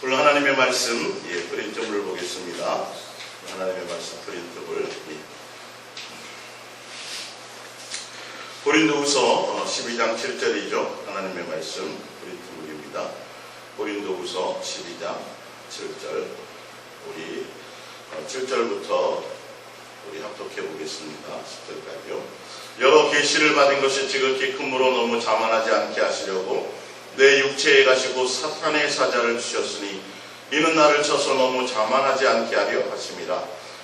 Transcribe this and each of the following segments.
오늘 하나님의 말씀 브린트물을 보겠습니다. 하나님의 말씀 브린트물 고린도후서 12장 7절이죠. 하나님의 말씀 브린트물입니다. 고린도후서 12장 7절 우리 7절부터 우리 합독해 보겠습니다. 10절까지요. 여러 계시를 받은 것이 지극히 큰므로 너무 자만하지 않게 하시려고 내 육체에 가시고 사탄의 사자를 주셨으니 이는 나를 쳐서 너무 자만하지 않게 하려 하심이라.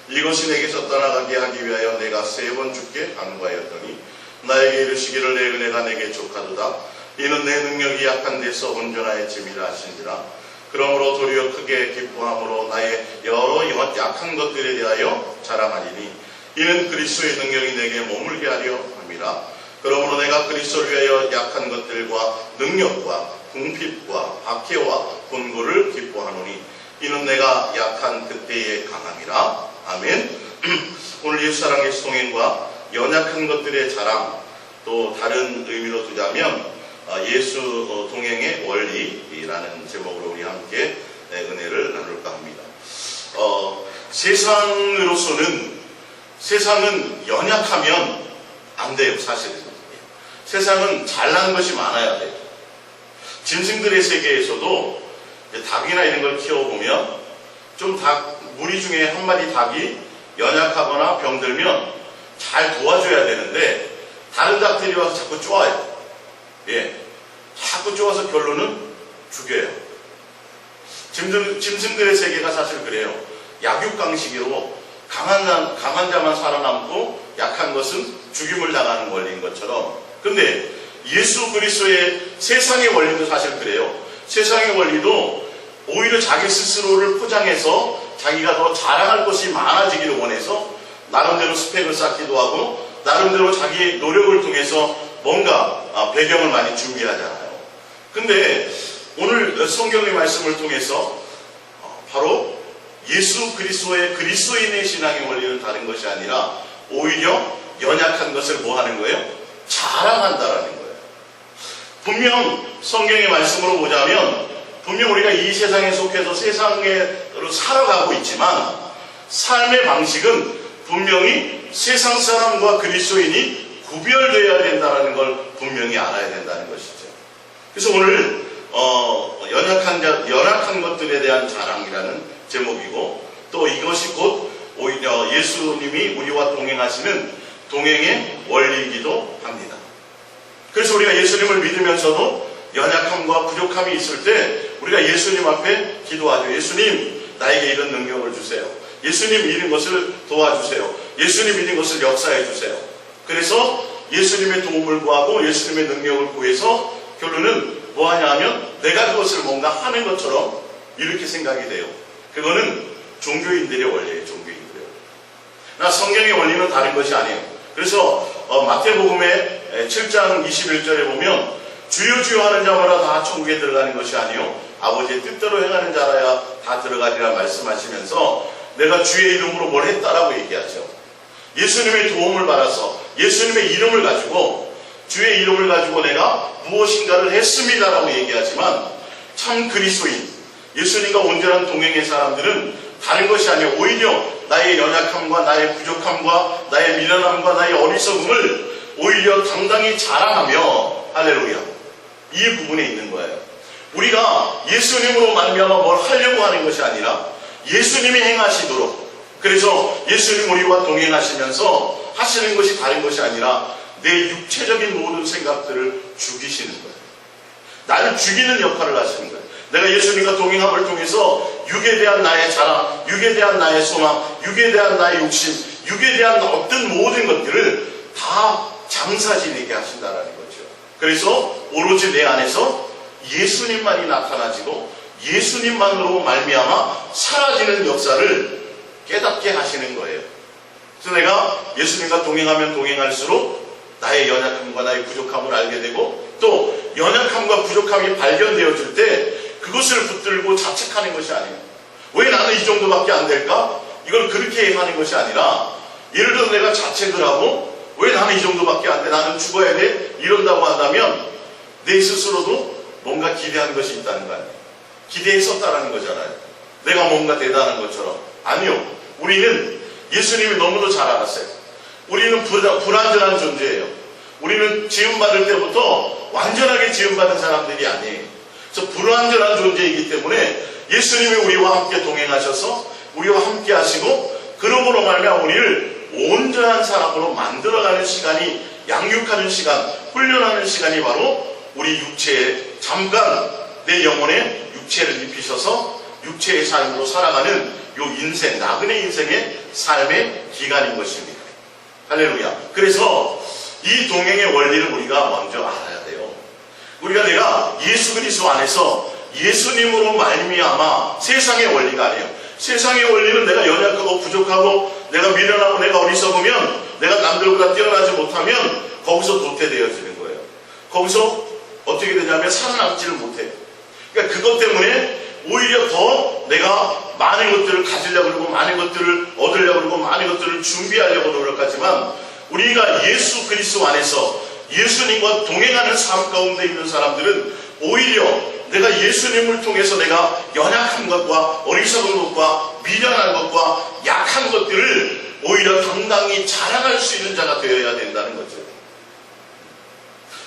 이것이 내게서 떠나가게 하기 위하여 내가 3번 주께 간구하였더니 나에게 이르시기를 내 은혜가 내게 족하도다. 이는 내 능력이 약한 데서 온전하여짐이라 하시니라. 그러므로 도리어 크게 기뻐함으로 나의 여러 약한 것들에 대하여 자랑하리니 이는 그리스도의 능력이 내게 머물게 하려 함이라. 그러므로 내가 그리스도를 위하여 약한 것들과 능력과 궁핍과 박해와 곤고를 기뻐하노니 이는 내가 약한 그때의 강함이라. 아멘. 오늘 예수사랑 예수 동행과 연약한 것들의 자랑, 또 다른 의미로 두자면 예수 동행의 원리라는 제목으로 우리 함께 은혜를 나눌까 합니다. 세상은 연약하면 안 돼요. 사실은 세상은 잘난 것이 많아야 돼요. 짐승들의 세계에서도 닭이나 이런 걸 키워보면 좀 무리 중에 한 마리 닭이 연약하거나 병들면 잘 도와줘야 되는데 다른 닭들이 와서 자꾸 쪼아요. 자꾸 쪼아서 결론은 죽여요. 짐승들의 세계가 사실 그래요. 약육강식으로 강한 자만 살아남고 약한 것은 죽임을 당하는 원리인 것처럼, 근데 예수 그리스도의 세상의 원리도 사실 그래요. 세상의 원리도 오히려 자기 스스로를 포장해서 자기가 더 자랑할 것이 많아지기를 원해서 나름대로 스펙을 쌓기도 하고 나름대로 자기 노력을 통해서 뭔가 배경을 많이 준비하잖아요. 근데 오늘 성경의 말씀을 통해서 바로 예수 그리스도의 그리스도인의 신앙의 원리는 다른 것이 아니라 오히려 연약한 것을 뭐 하는 거예요? 자랑한다라는 거예요. 분명 성경의 말씀으로 보자면 분명 우리가 이 세상에 속해서 세상으로 살아가고 있지만 삶의 방식은 분명히 세상 사람과 그리스도인이 구별되어야 된다는 걸 분명히 알아야 된다는 것이죠. 그래서 오늘 연약한 것들에 대한 자랑이라는 제목이고, 또 이것이 곧 오히려 예수님이 우리와 동행하시는 동행의 원리이기도 합니다. 그래서 우리가 예수님을 믿으면서도 연약함과 부족함이 있을 때 우리가 예수님 앞에 기도하죠. 예수님, 나에게 이런 능력을 주세요. 예수님, 이런 것을 도와주세요. 예수님, 이런 것을 역사해 주세요. 그래서 예수님의 도움을 구하고 예수님의 능력을 구해서 결론은 뭐하냐 하면 내가 그것을 뭔가 하는 것처럼 이렇게 생각이 돼요. 그거는 종교인들의 원리예요. 종교인들의 원리. 성경의 원리는 다른 것이 아니에요. 그래서 마태복음의 7장 21절에 보면 주여 주여 하는 자마다 다 천국에 들어가는 것이 아니요 아버지의 뜻대로 행하는 자라야 다 들어가리라 말씀하시면서 내가 주의 이름으로 뭘 했다라고 얘기하죠. 예수님의 도움을 받아서 예수님의 이름을 가지고 주의 이름을 가지고 내가 무엇인가를 했습니다라고 얘기하지만 참 그리스도인 예수님과 온전한 동행의 사람들은 다른 것이 아니에요. 오히려 나의 연약함과 나의 부족함과 나의 미련함과 나의 어리석음을 오히려 당당히 자랑하며 할렐루야, 이 부분에 있는 거예요. 우리가 예수님으로 말미암아 뭘 하려고 하는 것이 아니라 예수님이 행하시도록, 그래서 예수님 우리와 동행하시면서 하시는 것이 다른 것이 아니라 내 육체적인 모든 생각들을 죽이시는 거예요. 나를 죽이는 역할을 하시는 거예요. 내가 예수님과 동행함을 통해서 육에 대한 나의 자랑, 육에 대한 나의 소망, 육에 대한 나의 욕심, 육에 대한 어떤 모든 것들을 다 장사지내게 하신다는 거죠. 그래서 오로지 내 안에서 예수님만이 나타나지고 예수님만으로 말미암아 사라지는 역사를 깨닫게 하시는 거예요. 그래서 내가 예수님과 동행하면 동행할수록 나의 연약함과 나의 부족함을 알게 되고, 또 연약함과 부족함이 발견되어질 때 그것을 붙들고 자책하는 것이 아니에요. 왜 나는 이 정도밖에 안 될까? 이걸 그렇게 하는 것이 아니라, 예를 들어 내가 자책을 하고 왜 나는 이 정도밖에 안 돼? 나는 죽어야 돼? 이런다고 한다면 내 스스로도 뭔가 기대한 것이 있다는 거 아니에요. 기대했었다라는 거잖아요. 내가 뭔가 대단한 것처럼. 아니요. 우리는 예수님이 너무도 잘 알았어요. 우리는 불완전한 존재예요. 우리는 지음받을 때부터 완전하게 지음받은 사람들이 아니에요. 그래서 불완전한 존재이기 때문에 예수님이 우리와 함께 동행하셔서 우리와 함께 하시고 그러므로 말미암아 우리를 온전한 사람으로 만들어가는 시간이, 양육하는 시간, 훈련하는 시간이 바로 우리 육체에 잠깐 내 영혼에 육체를 입히셔서 육체의 삶으로 살아가는 요 인생, 나그네 인생의 삶의 기간인 것입니다. 할렐루야. 그래서 이 동행의 원리를 우리가 먼저 알아야 돼요. 우리가 내가 예수 그리스도 안에서 예수님으로 말미암아 세상의 원리가 아니에요. 세상의 원리는 내가 연약하고 부족하고 내가 미련하고 내가 어리석으면 내가 남들보다 뛰어나지 못하면 거기서 도태되어지는 거예요. 거기서 어떻게 되냐면 살아남지를 못해요. 그러니까 그것 때문에 오히려 더 내가 많은 것들을 가지려고 그러고 많은 것들을 얻으려고 그러고 많은 것들을 준비하려고 노력하지만 우리가 예수 그리스도 안에서 예수님과 동행하는 삶 가운데 있는 사람들은 오히려 내가 예수님을 통해서 내가 연약한 것과 어리석은 것과 미련한 것과 약한 것들을 오히려 당당히 자랑할 수 있는 자가 되어야 된다는 거죠.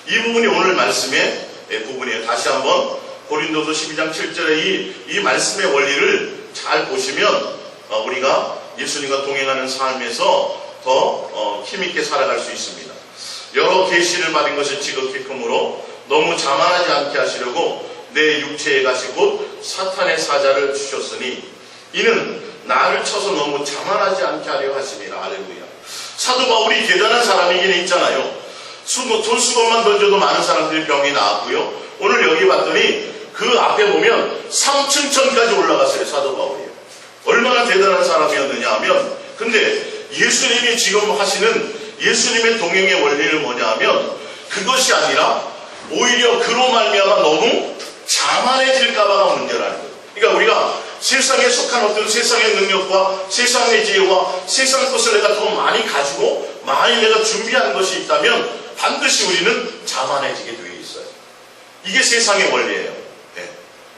이 부분이 오늘 말씀의 부분이에요. 다시 한번 고린도서 12장 7절의 이 말씀의 원리를 잘 보시면 우리가 예수님과 동행하는 삶에서 더 힘있게 살아갈 수 있습니다. 여러 계시를 받은 것이 지극히 크므로 너무 자만하지 않게 하시려고 내 육체에 가시 곧 사탄의 사자를 주셨으니 이는 나를 쳐서 너무 자만하지 않게 하려 하심이라. 할렐루야. 사도 바울이 대단한 사람이긴 있잖아요. 손수건만 던져도 많은 사람들이 병이 나았고요. 오늘 여기 봤더니 그 앞에 보면 3층천까지 올라갔어요. 사도 바울이요. 얼마나 대단한 사람이었느냐 하면, 근데 예수님이 지금 하시는 예수님의 동행의 원리는 뭐냐 하면 그것이 아니라 오히려 그로 말미암아 너무 자만해질까봐가 문제라는 거예요. 그러니까 우리가 세상에 속한 어떤 세상의 능력과 세상의 지혜와 세상 것을 내가 더 많이 가지고 많이 내가 준비하는 것이 있다면 반드시 우리는 자만해지게 되어 있어요. 이게 세상의 원리예요. 네.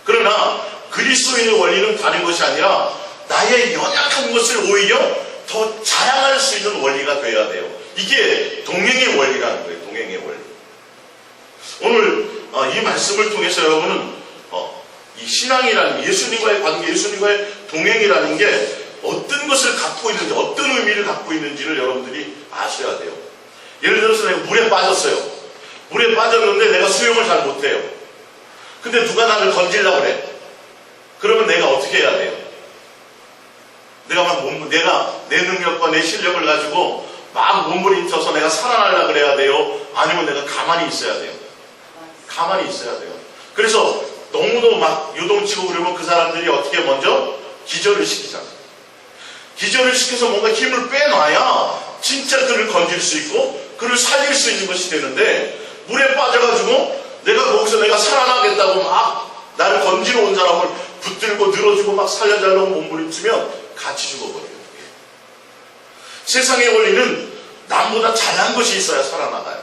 그러나 그리스도인의 원리는 다른 것이 아니라 나의 연약한 것을 오히려 더 자랑할 수 있는 원리가 되어야 돼요. 이게 동행의 원리라는 거예요. 동행의 원리. 오늘 이 말씀을 통해서 여러분은 이 신앙이라는 예수님과의 관계, 예수님과의 동행이라는 게 어떤 것을 갖고 있는지, 어떤 의미를 갖고 있는지를 여러분들이 아셔야 돼요. 예를 들어서 내가 물에 빠졌어요. 물에 빠졌는데 내가 수영을 잘 못해요. 근데 누가 나를 건지려고 그래. 그러면 내가 어떻게 해야 돼요? 내가 내 능력과 내 실력을 가지고 막 몸부림쳐서 내가 살아나려고 그래야 돼요? 아니면 내가 가만히 있어야 돼요? 가만히 있어야 돼요. 그래서 너무도 막 요동치고 그러면 그 사람들이 어떻게 먼저 기절을 시키잖아요. 기절을 시켜서 뭔가 힘을 빼놔야 진짜 그를 건질 수 있고 그를 살릴 수 있는 것이 되는데, 물에 빠져가지고 내가 거기서 내가 살아나겠다고 막 나를 건지러 온 사람을 붙들고 늘어주고 막 살려달라고 몸부림치면 같이 죽어버려요. 세상의 원리는 남보다 잘난 것이 있어야 살아나가요.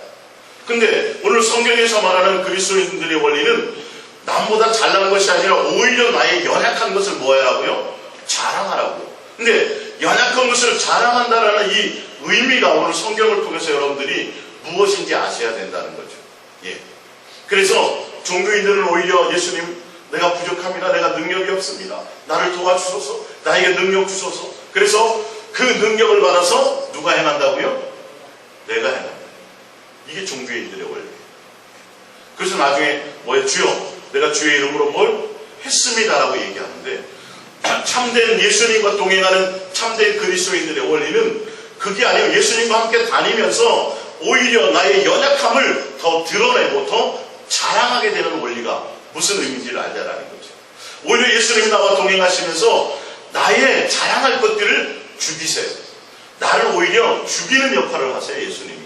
근데 오늘 성경에서 말하는 그리스도인들의 원리는 남보다 잘난 것이 아니라 오히려 나의 연약한 것을 뭐 하라고요? 자랑하라고요. 근데 연약한 것을 자랑한다라는 이 의미가 오늘 성경을 통해서 여러분들이 무엇인지 아셔야 된다는 거죠. 예. 그래서 종교인들은 오히려 예수님, 내가 부족합니다. 내가 능력이 없습니다. 나를 도와주소서. 나에게 능력 주소서. 그래서 그 능력을 받아서 누가 행한다고요? 내가 행한다. 이게 종교인들의 원리예요. 그래서 나중에 주여, 내가 주의 이름으로 뭘 했습니다라고 얘기하는데, 참된 예수님과 동행하는 참된 그리스도인들의 원리는 그게 아니고 예수님과 함께 다니면서 오히려 나의 연약함을 더 드러내고 더 자랑하게 되는 원리가 무슨 의미인지를 알자라는 거죠. 오히려 예수님이 나와 동행하시면서 나의 자랑할 것들을 죽이세요. 나를 오히려 죽이는 역할을 하세요. 예수님이.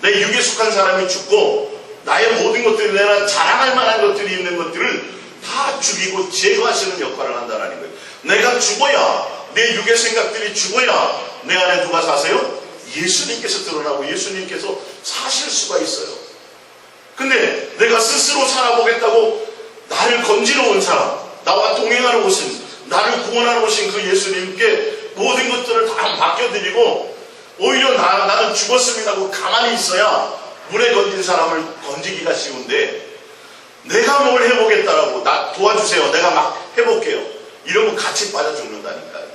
내 육에 속한 사람이 죽고 나의 모든 것들이, 내가 자랑할 만한 것들이 있는 것들을 다 죽이고 제거하시는 역할을 한다는 거예요. 내가 죽어야, 내 육의 생각들이 죽어야 내 안에 누가 사세요? 예수님께서 드러나고 예수님께서 사실 수가 있어요. 근데 내가 스스로 살아보겠다고 나를 건지러 온 사람, 나와 동행하러 오신, 나를 구원하러 오신 그 예수님께 모든 것들을 다 맡겨드리고 오히려 나는 죽었음이라 하고 가만히 있어야 물에 던진 사람을 건지기가 쉬운데, 내가 뭘 해보겠다라고 나 도와주세요, 내가 막 해볼게요, 이러면 같이 빠져 죽는다니까요.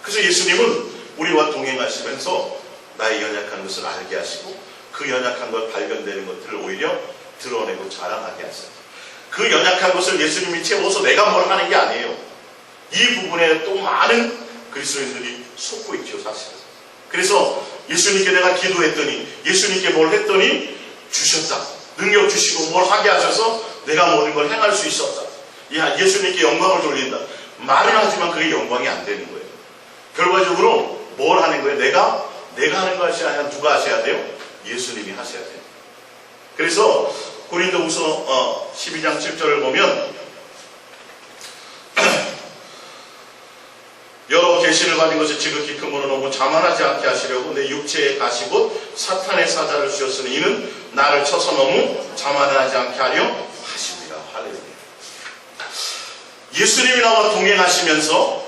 그래서 예수님은 우리와 동행하시면서 나의 연약한 것을 알게 하시고 그 연약한 것 발견되는 것들을 오히려 드러내고 자랑하게 하세요. 그 연약한 것을 예수님이 채워서 내가 뭘 하는 게 아니에요. 이 부분에 또 많은 그리스도인들이 속고 있죠, 사실은. 그래서 예수님께 내가 기도했더니, 예수님께 뭘 했더니 주셨다, 능력 주시고 뭘 하게 하셔서 내가 모든 걸 행할 수 있었다, 예수님께 영광을 돌린다, 말은 하지만 그게 영광이 안 되는 거예요. 결과적으로 뭘 하는 거예요? 내가 하는 것이 아니라 누가 하셔야 돼요? 예수님이 하셔야 돼요. 그래서 고린도후서 12장 7절을 보면 여러 계시를 가진 것이 지극히 크므로 너무 자만하지 않게 하시려고 내 육체에 가시고 사탄의 사자를 주셨으니 이는 나를 쳐서 너무 자만하지 않게 하려 하십니다. 할렐루야. 예수님이 나와 동행하시면서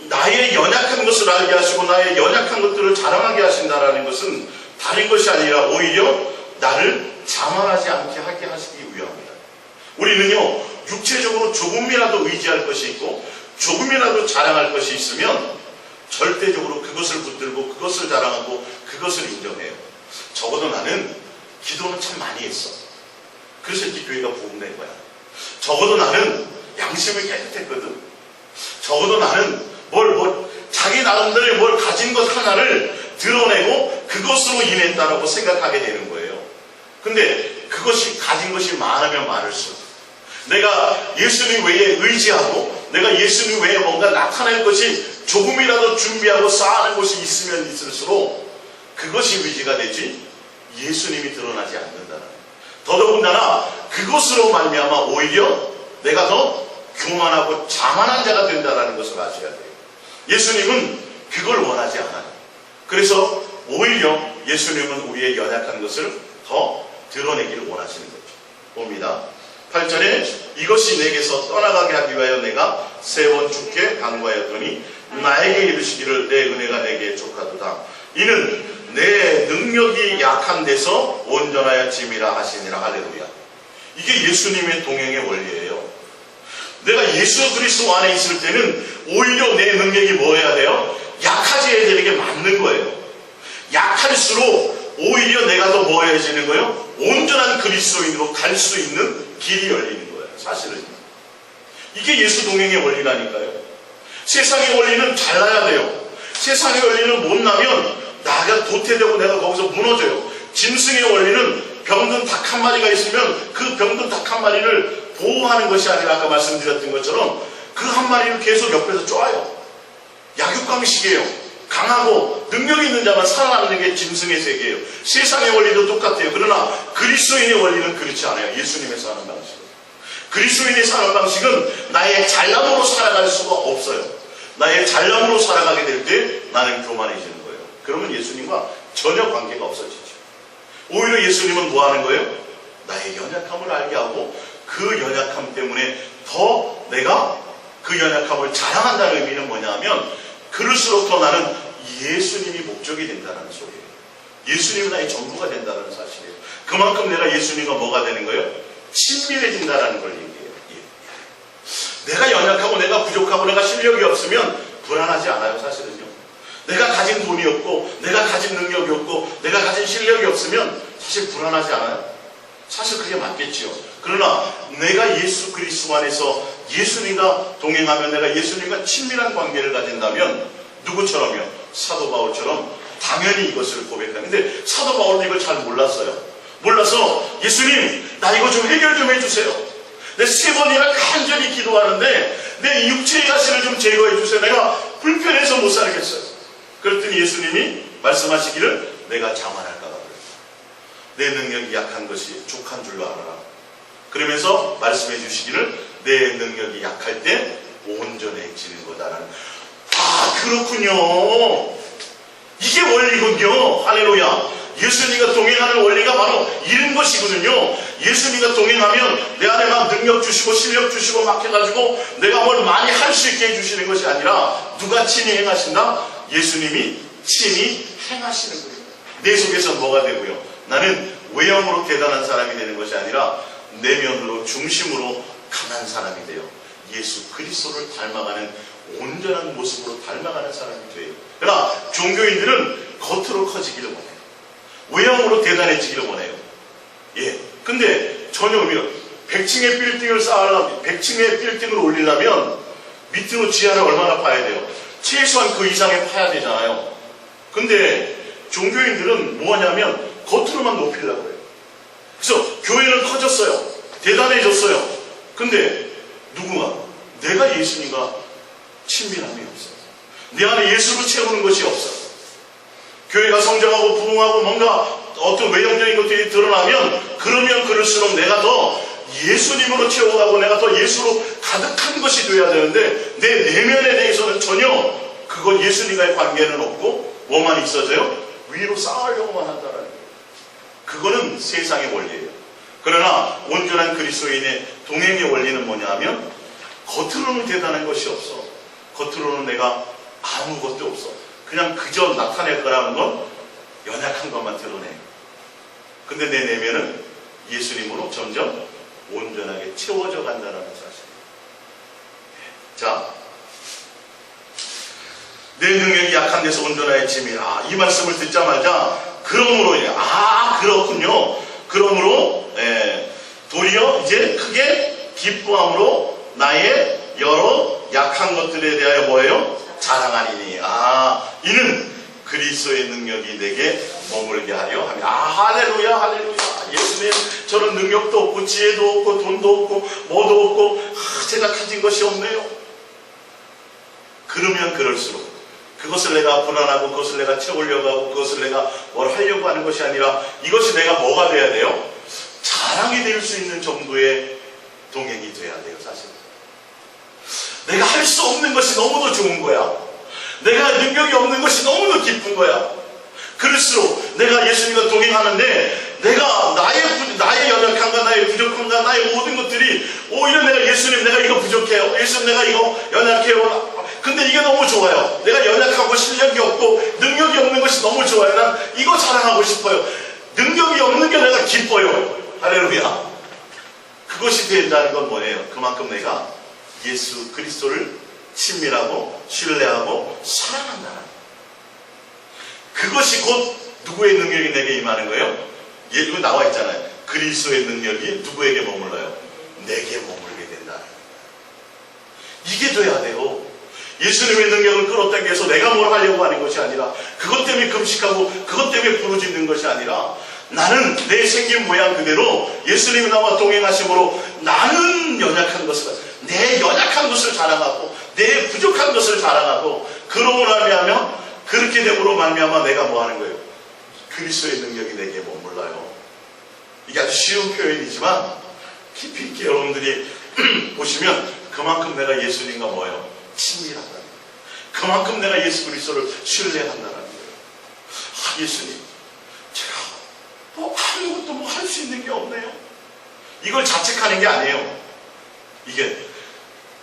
나의 연약한 것을 알게 하시고 나의 연약한 것들을 자랑하게 하신다라는 것은 다른 것이 아니라 오히려 나를 자만하지 않게 하게 하시기 위함입니다. 우리는요, 육체적으로 조금이라도 의지할 것이 있고 조금이라도 자랑할 것이 있으면 절대적으로 그것을 붙들고 그것을 자랑하고 그것을 인정해요. 적어도 나는 기도는 참 많이 했어, 그래서 이 교회가 부흥된 거야. 적어도 나는 양심이 깨끗했거든. 적어도 나는 자기 나름대로 뭘 가진 것 하나를 드러내고 그것으로 인했다라고 생각하게 되는 거예요. 근데 그것이 가진 것이 많으면 많을수록 내가 예수님 외에 의지하고 내가 예수님 외에 뭔가 나타낼 것이 조금이라도 준비하고 쌓아낸 것이 있으면 있을수록 그것이 의지가 되지 예수님이 드러나지 않는다는, 더더군다나 그것으로 말미암아 오히려 내가 더 교만하고 자만한 자가 된다는 것을 아셔야 돼요. 예수님은 그걸 원하지 않아요. 그래서 오히려 예수님은 우리의 연약한 것을 더 드러내기를 원하시는 거죠. 봅니다. 8절에 이것이 내게서 떠나가게 하기 위하여 내가 3번 주께 간구하였더니 나에게 이르시기를 내 은혜가 내게 족하도다. 이는 내 능력이 약한 데서 온전하여 짐이라 하시니라. 할렐루야. 이게 예수님의 동행의 원리예요. 내가 예수 그리스도 안에 있을 때는 오히려 내 능력이 뭐 해야 돼요? 약해져야 되는 게 맞는 거예요. 약할수록 오히려 내가 더 뭐 해지는 거예요? 온전한 그리스도인으로 갈 수 있는 길이 열리는 거예요. 사실은 이게 예수 동행의 원리라니까요. 세상의 원리는 잘나야 돼요. 세상의 원리는 못나면 나가 도태되고 내가 거기서 무너져요. 짐승의 원리는 병든 닭 한 마리가 있으면 그 병든 닭 한 마리를 보호하는 것이 아니라 아까 말씀드렸던 것처럼 그 한 마리를 계속 옆에서 쫓아요. 약육강식이에요. 강하고 능력 있는 자만 살아남는 게 짐승의 세계예요. 세상의 원리도 똑같아요. 그러나 그리스도인의 원리는 그렇지 않아요. 예수님의 사는 방식은. 그리스도인의 사는 방식은 나의 잘남으로 살아갈 수가 없어요. 나의 잘남으로 살아가게 될 때 나는 교만해지는 거예요. 그러면 예수님과 전혀 관계가 없어지죠. 오히려 예수님은 뭐 하는 거예요? 나의 연약함을 알게 하고 그 연약함 때문에 더 내가 그 연약함을 자랑한다는 의미는 뭐냐 하면 그럴수록 더 나는 예수님이 목적이 된다는 소리예요. 예수님이 나의 전부가 된다는 사실이에요. 그만큼 내가 예수님과 뭐가 되는 거예요? 친밀해진다는 걸 얘기해요. 내가 연약하고 내가 부족하고 내가 실력이 없으면 불안하지 않아요. 사실은요. 내가 가진 돈이 없고 내가 가진 능력이 없고 내가 가진 실력이 없으면 사실 불안하지 않아요. 사실 그게 맞겠지요. 그러나 내가 예수 그리스도 안에서 예수님과 동행하면 내가 예수님과 친밀한 관계를 가진다면 누구처럼요? 사도 바울처럼 당연히 이것을 고백하는. 근데 사도 바울은 이걸 잘 몰랐어요. 몰라서 예수님 나 이거 좀 해결 좀 해주세요. 내 3번이나 간절히 기도하는데 내 육체의 가시를 좀 제거해 주세요. 내가 불편해서 못 살겠어요. 그랬더니 예수님이 말씀하시기를 내가 자만할까 봐 그랬다. 내 능력이 약한 것이 족한 줄로 알아라. 그러면서 말씀해 주시기를 내 능력이 약할 때 온전해지는 거다라는. 아, 그렇군요. 이게 원리군요. 할렐루야. 예수님과 동행하는 원리가 바로 이런 것이거든요. 예수님과 동행하면 내 안에 막 능력 주시고 실력 주시고 막 해가지고 내가 뭘 많이 할 수 있게 해주시는 것이 아니라 누가 친히 행하신다? 예수님이 친히 행하시는 거예요. 내 속에서 뭐가 되고요? 나는 외형으로 대단한 사람이 되는 것이 아니라 내면으로 중심으로 강한 사람이 돼요. 예수 그리스도를 닮아가는 온전한 모습으로 닮아가는 사람이 돼요. 그러나 종교인들은 겉으로 커지기를 원해요. 외형으로 대단해지기를 원해요. 예. 근데 전혀 의미가 100층의 빌딩을 쌓으려면 100층의 빌딩을 올리려면 밑으로 지하를 얼마나 파야 돼요? 최소한 그 이상에 파야 되잖아요. 근데 종교인들은 뭐하냐면 겉으로만 높이려고 해요. 그래서 교회는 커졌어요. 대단해졌어요. 근데 누구가? 내가 예수님과 친밀함이 없어요. 내 안에 예수를 채우는 것이 없어요. 교회가 성장하고 부흥하고 뭔가 어떤 외형적인 것들이 드러나면 그러면 그럴수록 내가 더 예수님으로 채워가고 내가 더 예수로 가득한 것이 돼야 되는데 내 내면에 대해서는 전혀 그건 예수님과의 관계는 없고 뭐만 있어져요? 위로 쌓으려고만 한다는 거예요. 그거는 세상의 원리예요. 그러나 온전한 그리스도인의 동행의 원리는 뭐냐 하면 겉으로는 대단한 것이 없어. 겉으로는 내가 아무것도 없어. 그냥 그저 나타낼 거라는 건 연약한 것만 드러내요. 근데 내 내면은 예수님으로 점점 온전하게 채워져 간다는 사실. 자, 내 능력이 약한 데서 온전해짐이 이 말씀을 듣자마자 그러므로 그렇군요. 그러므로 도리어 이제 크게 기뻐함으로 나의 여러 약한 것들에 대하여 뭐예요? 자랑하리니 이는 그리스도의 능력이 내게 머물게 하려 합니다. 할렐루야 할렐루야. 예수님 저는 능력도 없고 지혜도 없고 돈도 없고 뭐도 없고 제가 가진 것이 없네요. 그러면 그럴수록 그것을 내가 불안하고 그것을 내가 채우려고 하고 그것을 내가 뭘 하려고 하는 것이 아니라 이것이 내가 뭐가 돼야 돼요? 자랑이 될 수 있는 정도의 동행이 돼야 돼요. 사실 내가 할 수 없는 것이 너무도 좋은 거야. 내가 능력이 없는 것이 너무도 기쁜 거야. 그럴수록 내가 예수님과 동행하는데 내가 나의 연약함과 나의 부족함과 나의 모든 것들이 오히려 내가 예수님 내가 이거 부족해요. 예수님 내가 이거 연약해요. 근데 이게 너무 좋아요. 내가 연약하고 실력이 없고 능력이 없는 것이 너무 좋아요. 난 이거 자랑하고 싶어요. 능력이 없는 게 내가 기뻐요. 할렐루야. 그것이 된다는 건 뭐예요? 그만큼 내가 예수 그리스도를 친밀하고 신뢰하고 사랑한다는 거예요. 그것이 곧 누구의 능력이 내게 임하는 거예요? 이거 나와 있잖아요. 그리스도의 능력이 누구에게 머물러요? 내게 머물게 된다는 거예요. 이게 돼야 돼요. 예수님의 능력을 끌어당겨서 내가 뭘 하려고 하는 것이 아니라 그것 때문에 금식하고 그것 때문에 부르짖는 것이 아니라 나는 내 생긴 모양 그대로 예수님이 나와 동행하심으로 나는 연약한 것을 내 연약한 것을 자랑하고 내 부족한 것을 자랑하고 그러고 나면 그렇게 됨으로 말미암아 내가 뭐 하는 거예요? 그리스도의 능력이 내게 머물러요. 이게 아주 쉬운 표현이지만 깊이 있게 여러분들이 보시면 그만큼 내가 예수님과 뭐예요? 친밀하다는 거예요. 그만큼 내가 예수 그리스도를 신뢰한다는 거예요. 예수님 제가 아무것도 할 수 있는 게 없네요. 이걸 자책하는 게 아니에요.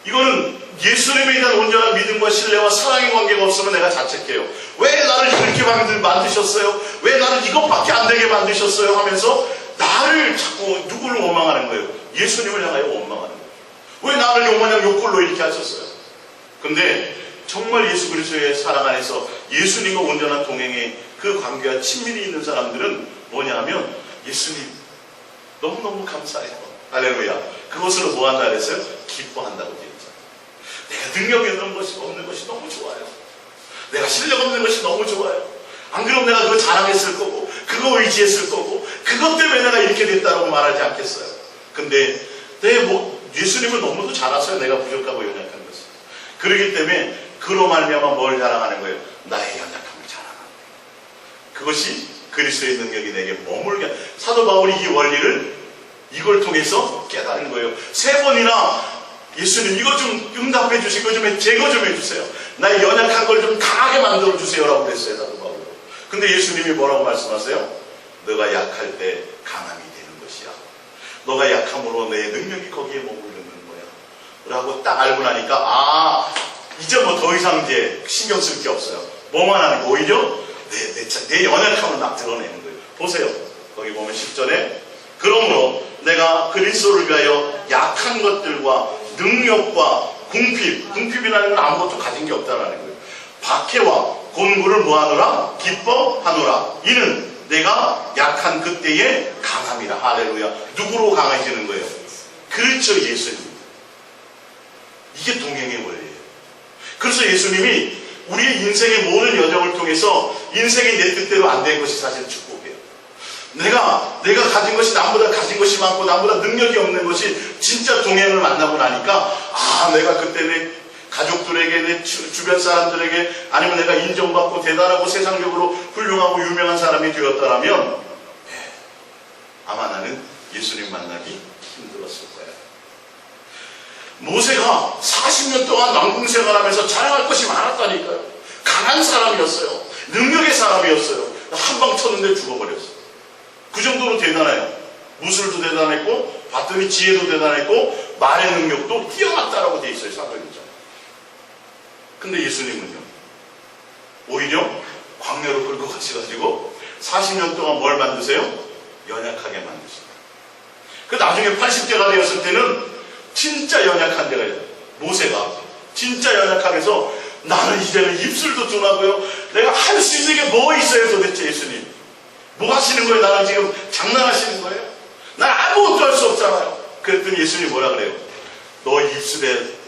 이거는 예수님에 대한 온전한 믿음과 신뢰와 사랑의 관계가 없으면 내가 자책해요. 왜 나를 이렇게 만드셨어요? 왜 나를 이것밖에 안 되게 만드셨어요? 하면서 나를 자꾸 누구를 원망하는 거예요? 예수님을 향하여 원망하는 거예요. 왜 나를 요마냥 욕걸로 이렇게 하셨어요? 근데 정말 예수 그리스도의 사랑 안에서 예수님과 온전한 동행의 그 관계와 친밀이 있는 사람들은 뭐냐 하면 예수님 너무너무 감사해요. 할렐루야. 그것으로 뭐 한다 그랬어요? 기뻐한다고 되어 있잖아요. 내가 능력이 없는 것이 너무 좋아요. 내가 실력 없는 것이 너무 좋아요. 안 그러면 내가 그거 자랑했을 거고 그거 의지했을 거고 그것 때문에 내가 이렇게 됐다고 말하지 않겠어요. 근데 예수님을 너무도 잘 아세요. 내가 부족하고 연약한 것을. 그렇기 때문에 그로 말미암아 뭘 자랑하는 거예요? 나의 연약함을 자랑하는 거예요. 그것이 그리스도의 능력이 내게 머물게. 사도 바울이 이 원리를 이걸 통해서 깨달은 거예요. 3번이나 예수님 이거 좀 응답해 주시고 제거 좀 해주세요. 나의 연약한 걸 좀 강하게 만들어 주세요라고 그랬어요. 사도 바울. 근데 예수님이 뭐라고 말씀하세요? 너가 약할 때 강함이 되는 것이야. 너가 약함으로 내 능력이 거기에 머무르는 거야 라고 딱 알고 나니까 이제 뭐 더 이상 이제 신경 쓸 게 없어요. 뭐만 하는 거 오히려 내 연약함을 막 드러내는 거예요. 보세요. 거기 보면 10절에 그러므로 내가 그리스도를 위하여 약한 것들과 능력과 궁핍이라는 건 아무것도 가진 게 없다라는 거예요. 박해와 곤고를 뭐하노라? 기뻐하노라. 이는 내가 약한 그때에 강함이라. 할렐루야. 누구로 강해지는 거예요? 그렇죠, 예수님. 이게 동행의 원리예요. 그래서 예수님이 우리의 인생의 모든 여정을 통해서 인생이 내 뜻대로 안 된 것이 사실 축복이에요. 내가 가진 것이 남보다 가진 것이 많고 남보다 능력이 없는 것이 진짜 동행을 만나고 나니까 내가 그때 내 가족들에게 내 주변 사람들에게 아니면 내가 인정받고 대단하고 세상적으로 훌륭하고 유명한 사람이 되었더라면 아마 나는 예수님 만나기 힘들었을 거예요. 모세가 40년 동안 왕궁 생활하면서 자랑할 것이 많았다니까요. 강한 사람이었어요. 능력의 사람이었어요. 한 방 쳤는데 죽어버렸어요. 그 정도로 대단해요. 무술도 대단했고 봤더니 지혜도 대단했고 말의 능력도 뛰어났다라고 돼 있어요. 사도행전. 근데 예수님은요, 오히려 광야로 끌고 가셔가지고 40년 동안 뭘 만드세요? 연약하게 만드십니다. 그 나중에 80대가 되었을 때는 진짜 연약한 데가 있어요. 모세가 진짜 연약하게 해서 나는 이제는 입술도 둔하고요. 내가 할 수 있는 게 뭐 있어요 도대체 예수님? 뭐 하시는 거예요? 나는 지금 장난하시는 거예요? 난 아무것도 할 수 없잖아요. 그랬더니 예수님이 뭐라 그래요? 너 입술에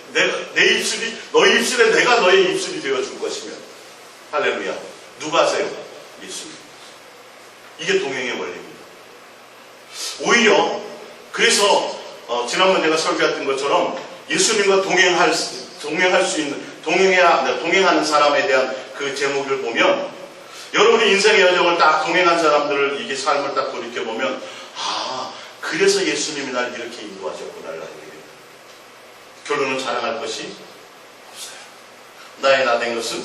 너희 입술에 내가 너의 입술이 되어줄 것이면. 할렐루야. 누가 하세요? 예수님. 이게 동행의 원리입니다. 오히려 그래서 지난번 제가 설교했던 것처럼 예수님과 동행하는 사람에 대한 그 제목을 보면 여러분이 인생의 여정을 딱 동행한 사람들을 이게 삶을 딱 돌이켜보면 그래서 예수님이 날 이렇게 인도하셨구나를 알게 됩니다. 결론은 자랑할 것이 없어요. 나의 나 된 것은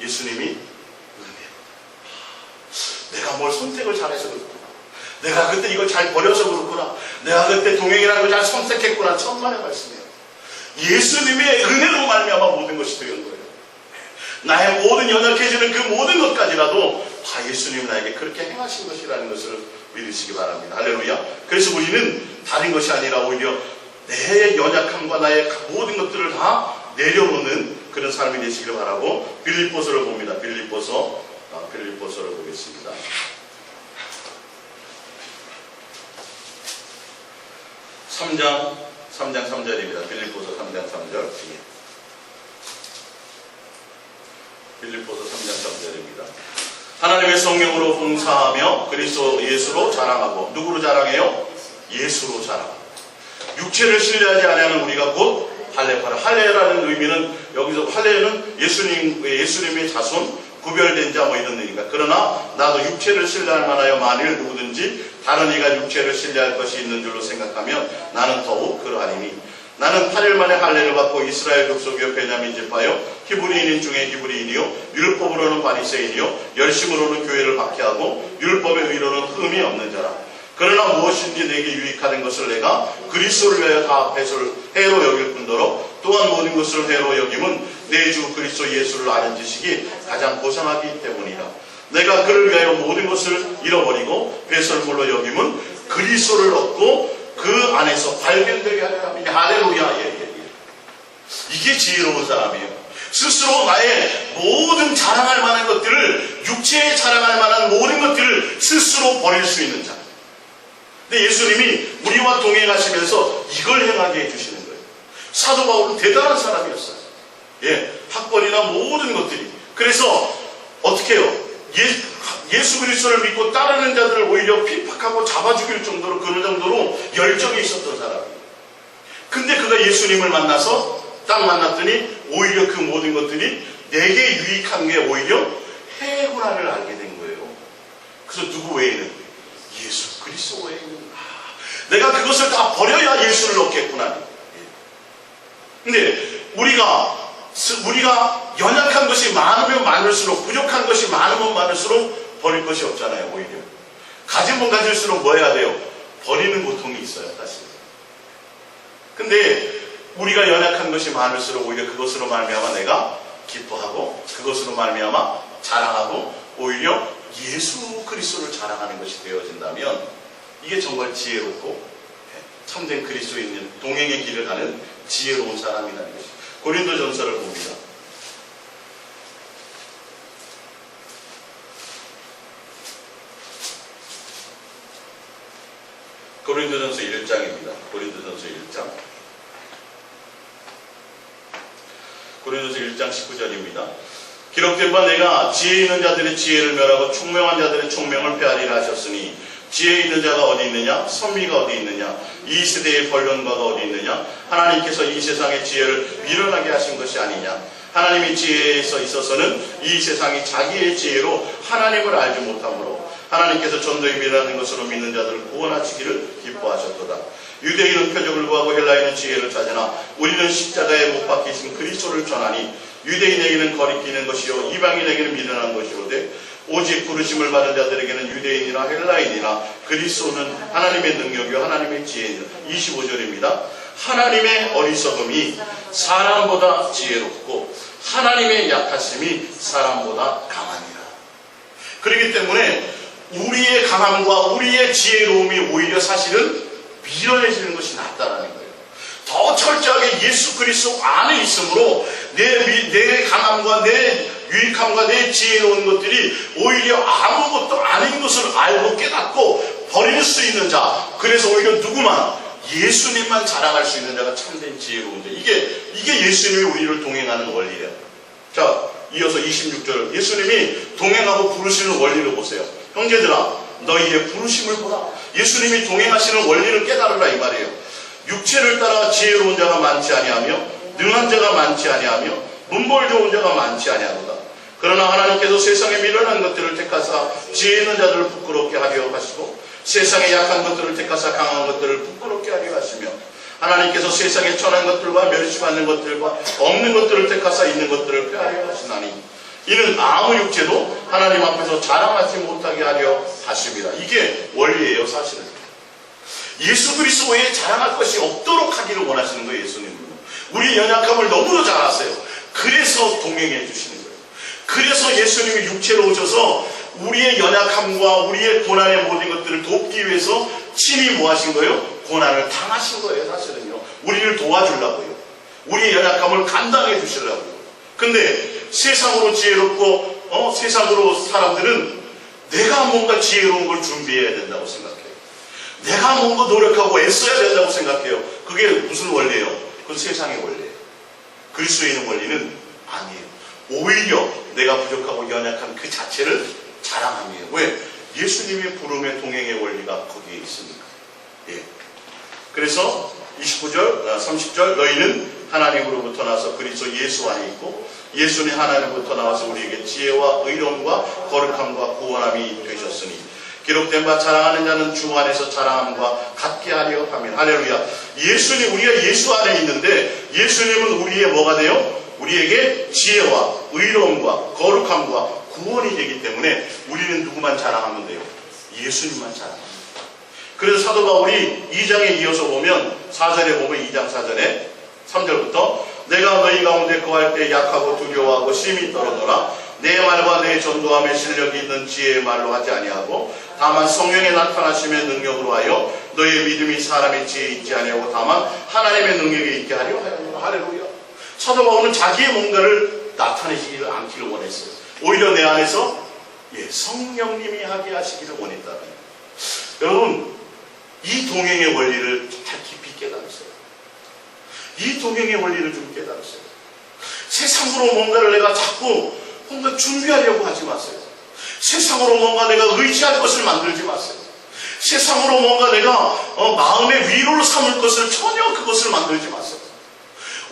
예수님이 은혜요. 내가 뭘 선택을 잘해서 그렇구나. 내가 그때 이걸 잘 버려서 그렇구나. 내가 그때 동행이라는 걸 잘 선택했구나. 천만의 말씀이에요. 예수님의 은혜로 말미암아 모든 것이 되는 거예요. 나의 모든 연약해지는 그 모든 것까지라도 다 예수님이 나에게 그렇게 행하신 것이라는 것을 믿으시기 바랍니다. 할렐루야. 그래서 우리는 다른 것이 아니라 오히려 내 연약함과 나의 모든 것들을 다 내려놓는 그런 삶이 되시기를 바라고 빌립보서를 봅니다. 빌립보서를 보겠습니다. 3장 3절입니다. 빌립보서 3장 3절. 빌립보서 3장 3절입니다. 하나님의 성령으로 봉사하며 그리스도 예수로 자랑하고. 누구로 자랑해요? 예수로 자랑하고. 육체를 신뢰하지 아니하는 우리가 곧 할례파라. 할례라는 의미는 여기서 할례는 예수님의 자손 구별된 자 뭐 이런 의미니까. 그러나 나도 육체를 신뢰할 만하여 만일 누구든지 다른 이가 육체를 신뢰할 것이 있는 줄로 생각하면 나는 더욱 그러하리니 나는 8일 만에 할례를 받고 이스라엘 족속이요 베냐민 지파요 히브리인인 중에 히브리인이요 율법으로는 바리새인이요 열심으로는 교회를 박해하고 율법의 의로는 흠이 없는 자라. 그러나 무엇인지 내게 유익하는 것을 내가 그리스도를 위하여 다 해로 여길 뿐더러 또한 모든 것을 해로 여김은 내 주 그리스도 예수를 아는 지식이 가장 고상하기 때문이라. 내가 그를 위하여 모든 것을 잃어버리고 배설물로 여김은 그리스도를 얻고 그 안에서 발견되게 하려 합니다. 할렐루야. 이게 지혜로운 사람이에요. 스스로 나의 모든 자랑할 만한 것들을, 육체에 자랑할 만한 모든 것들을 스스로 버릴 수 있는 자. 근데 예수님이 우리와 동행하시면서 이걸 행하게 해주시는 거예요. 사도 바울은 대단한 사람이었어요. 학벌이나 모든 것들이. 그래서 어떻게 해요? 예수 그리스도를 믿고 따르는 자들을 오히려 핍박하고 잡아 죽일 정도로, 그런 정도로 열정이 있었던 사람이에요. 근데 그가 예수님을 만나서 딱 만났더니 오히려 그 모든 것들이 내게 유익한 게 오히려 해구나를 알게 된 거예요. 그래서 누구 외에는? 예수 그리스도 외에는 내가 그것을 다 버려야 예수를 얻겠구나. 근데 우리가 연약한 것이 많으면 많을수록, 부족한 것이 많으면 많을수록 버릴 것이 없잖아요. 오히려 가지면 가질수록 뭐 해야 돼요? 버리는 고통이 있어요, 사실. 근데 우리가 연약한 것이 많을수록 오히려 그것으로 말미암아 내가 기뻐하고 그것으로 말미암아 자랑하고 오히려 예수 그리스도를 자랑하는 것이 되어진다면 이게 정말 지혜롭고 참된 그리스도에 있는 동행의 길을 가는 지혜로운 사람이라는 것이. 고린도전서를 봅니다. 고린도전서 1장입니다. 고린도전서 1장. 고린도전서 1장 19절입니다. 기록된 바 내가 지혜 있는 자들의 지혜를 멸하고 총명한 자들의 총명을 폐하리라 하셨으니 지혜 있는 자가 어디 있느냐? 선미가 어디 있느냐? 이 세대의 변론가가 어디 있느냐? 하나님께서 이 세상의 지혜를 미련하게 하신 것이 아니냐? 하나님의 지혜에서 있어서는 이 세상이 자기의 지혜로 하나님을 알지 못하므로 하나님께서 전도에 미련한 것으로 믿는 자들을 구원하시기를 기뻐하셨도다. 유대인은 표적을 구하고 헬라인은 지혜를 찾으나 우리는 십자가에 못 박히신 그리스도를 전하니 유대인에게는 거리끼는 것이요 이방인에게는 미련한 것이로되 오직 부르심을 받은 자들에게는 유대인이나 헬라인이나 그리스도는 하나님의 능력이요 하나님의 지혜니라. 25절입니다. 하나님의 어리석음이 사람보다 지혜롭고 하나님의 약하심이 사람보다 강하니라. 그렇기 때문에 우리의 강함과 우리의 지혜로움이 오히려 사실은 미련해지는 것이 낫다라는 거예요. 더 철저하게 예수 그리스도 안에 있으므로 내 강함과 내 유익함과 내 지혜로운 것들이 오히려 아무것도 아닌 것을 알고 깨닫고 버릴 수 있는 자, 그래서 오히려 누구만 예수님만 자랑할 수 있는 자가 참된 지혜로운 자. 이게 예수님이 우리를 동행하는 원리예요. 자, 이어서 26절 예수님이 동행하고 부르시는 원리를 보세요. 형제들아 너희의 부르심을 보라. 예수님이 동행하시는 원리를 깨달으라 이 말이에요. 육체를 따라 지혜로운 자가 많지 아니하며 능한 자가 많지 아니하며 문벌 좋은 자가 많지 아니하도다. 그러나 하나님께서 세상에 미련한 것들을 택하사 지혜 있는 자들을 부끄럽게 하려 하시고 세상에 약한 것들을 택하사 강한 것들을 부끄럽게 하려 하시며 하나님께서 세상에 천한 것들과 멸시받는 것들과 없는 것들을 택하사 있는 것들을 폐하려 하시나니 이는 아무 육체도 하나님 앞에서 자랑하지 못하게 하려 하십니다. 이게 원리예요, 사실은. 예수 그리스도 외에 자랑할 것이 없도록 하기를 원하시는 거예요, 예수님은. 우리 연약함을 너무도 잘 아세요. 그래서 동행해 주시는 거예요. 그래서 예수님이 육체로 오셔서 우리의 연약함과 우리의 고난의 모든 것들을 돕기 위해서 친히 뭐 하신 거예요? 고난을 당하신 거예요, 사실은요. 우리를 도와주려고요. 우리의 연약함을 감당해 주시려고요. 근데 세상으로 지혜롭고 세상으로 사람들은 내가 뭔가 지혜로운 걸 준비해야 된다고 생각해요. 내가 뭔가 노력하고 애써야 된다고 생각해요. 그게 무슨 원리예요? 그건 세상의 원리예요. 그리스도에 있는 원리는 아니에요. 오히려 내가 부족하고 연약한 그 자체를 자랑함이에요. 왜? 예수님의 부름의 동행의 원리가 거기에 있으니까. 예. 그래서 29절, 30절 너희는 하나님으로부터 나서 그리스도 예수 안에 있고 예수는 하나님으로부터 나와서 우리에게 지혜와 의로움과 거룩함과 구원함이 되셨으니 기록된 바 자랑하는 자는 주 안에서 자랑함과 같게 하려 하면 할렐루야. 예수님, 우리가 예수 안에 있는데 예수님은 우리의 뭐가 돼요? 우리에게 지혜와 의로움과 거룩함과 구원이 되기 때문에 우리는 누구만 자랑하면 돼요? 예수님만 자랑합니다. 그래서 사도 바울이 2장에 이어서 보면 4절에 보면 2장 4절에 3절부터 내가 너희 가운데 거할 때 약하고 두려워하고 심히 떨어노라. 내 말과 내 전도함에 실력이 있는 지혜의 말로 하지 아니하고 다만 성령의 나타나심의 능력으로 하여 너희의 믿음이 사람의 지혜에 있지 아니하고 다만 하나님의 능력에 있게 하려 하였노라. 할렐루야. 사도 바울은 자기의 뭔가를 나타내시기를 않기를 원했어요. 오히려 내 안에서 성령님이 하게 하시기를 원했다는 거예요. 여러분, 이 동행의 원리를 잘 깊이 깨달으세요. 이 동행의 원리를 좀 깨달으세요. 세상으로 뭔가를 내가 자꾸 뭔가 준비하려고 하지 마세요. 세상으로 뭔가 내가 의지할 것을 만들지 마세요. 세상으로 뭔가 내가 마음의 위로를 삼을 것을 전혀 그것을 만들지 마세요.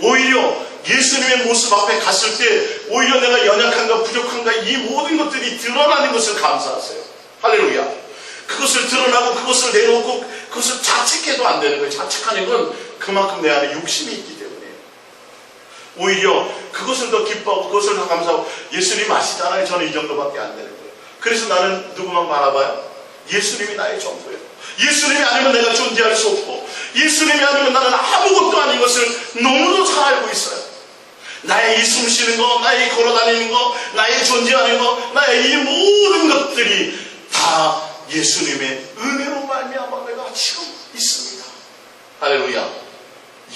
오히려 예수님의 모습 앞에 갔을 때 오히려 내가 연약한가 부족한가 이 모든 것들이 드러나는 것을 감사하세요. 할렐루야. 그것을 드러나고 그것을 내놓고 그것을 자책해도 안 되는 거예요. 자책하는 건 그만큼 내 안에 욕심이 있기 때문이에요. 오히려 그것을 더 기뻐하고 그것을 더 감사하고 예수님 아시잖아요. 저는 이 정도밖에 안 되는 거예요. 그래서 나는 누구만 바라봐요? 예수님이 나의 전부예요. 예수님이 아니면 내가 존재할 수 없고, 예수님이 아니면 나는 아무것도 아닌 것을 너무도 잘 알고 있어요. 나의 이 숨쉬는 거, 나의 이 걸어다니는 거, 나의 존재하는 거, 나의 이 모든 것들이 다 예수님의 은혜로 말미암아 내가 지금 있습니다. 할렐루야.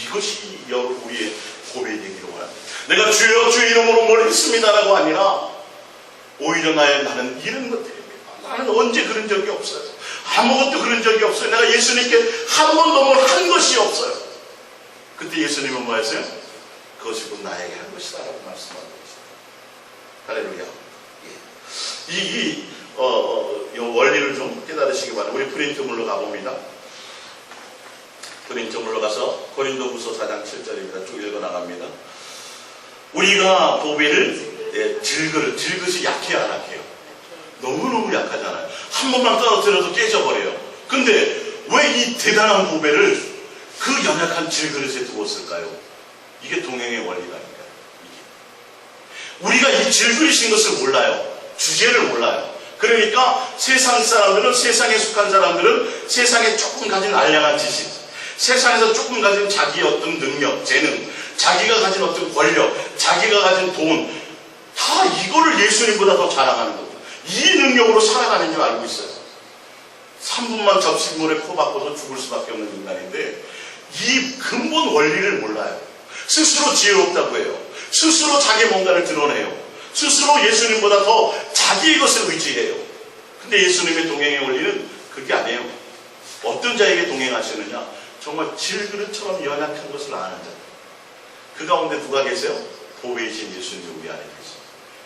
이것이 우리의 고백이 되기를 원합니다. 내가 주여 주의 이름으로 뭘 했습니다라고 아니라 오히려 나는 이런 것들입니다. 나는 언제 그런 적이 없어요. 아무것도 그런 적이 없어요. 내가 예수님께 한 번도 뭘 한 것이 없어요. 그때 예수님은 뭐 했어요? 그것이 곧 나에게 한 것이다 라고 말씀하는 것입니다. 할렐루야. 이 원리를 좀 깨달으시기 바랍니다. 우리 프린트물로 가봅니다. 프린트물로 가서 고린도후서 4장 7절입니다. 쭉 읽어나갑니다. 우리가 보배를 질그릇이 약해요, 안 약해요? 너무너무 약하잖아요. 한 번만 떨어뜨려도 깨져버려요. 근데 왜 이 대단한 보배를 그 연약한 질그릇에 두었을까요? 이게 동행의 원리가 아닌가요? 우리가 이 질그릇인 것을 몰라요. 주제를 몰라요. 그러니까 세상 사람들은, 세상에 속한 사람들은 세상에 조금 가진 알량한 지식, 세상에서 조금 가진 자기의 어떤 능력, 재능, 자기가 가진 어떤 권력, 자기가 가진 돈, 다 이거를 예수님보다 더 자랑하는 겁니다. 이 능력으로 살아가는 줄 알고 있어요. 3분만 접시물에 코 박고서 죽을 수밖에 없는 인간인데 이 근본 원리를 몰라요. 스스로 지혜롭다고 해요. 스스로 자기 뭔가를 드러내요. 스스로 예수님보다 더 자기의 것을 의지해요. 근데 예수님의 동행의 원리는 그게 아니에요. 어떤 자에게 동행하시느냐? 정말 질그릇처럼 연약한 것을 아는 자. 그 가운데 누가 계세요? 보배이신 예수님 우리 안에 계세요.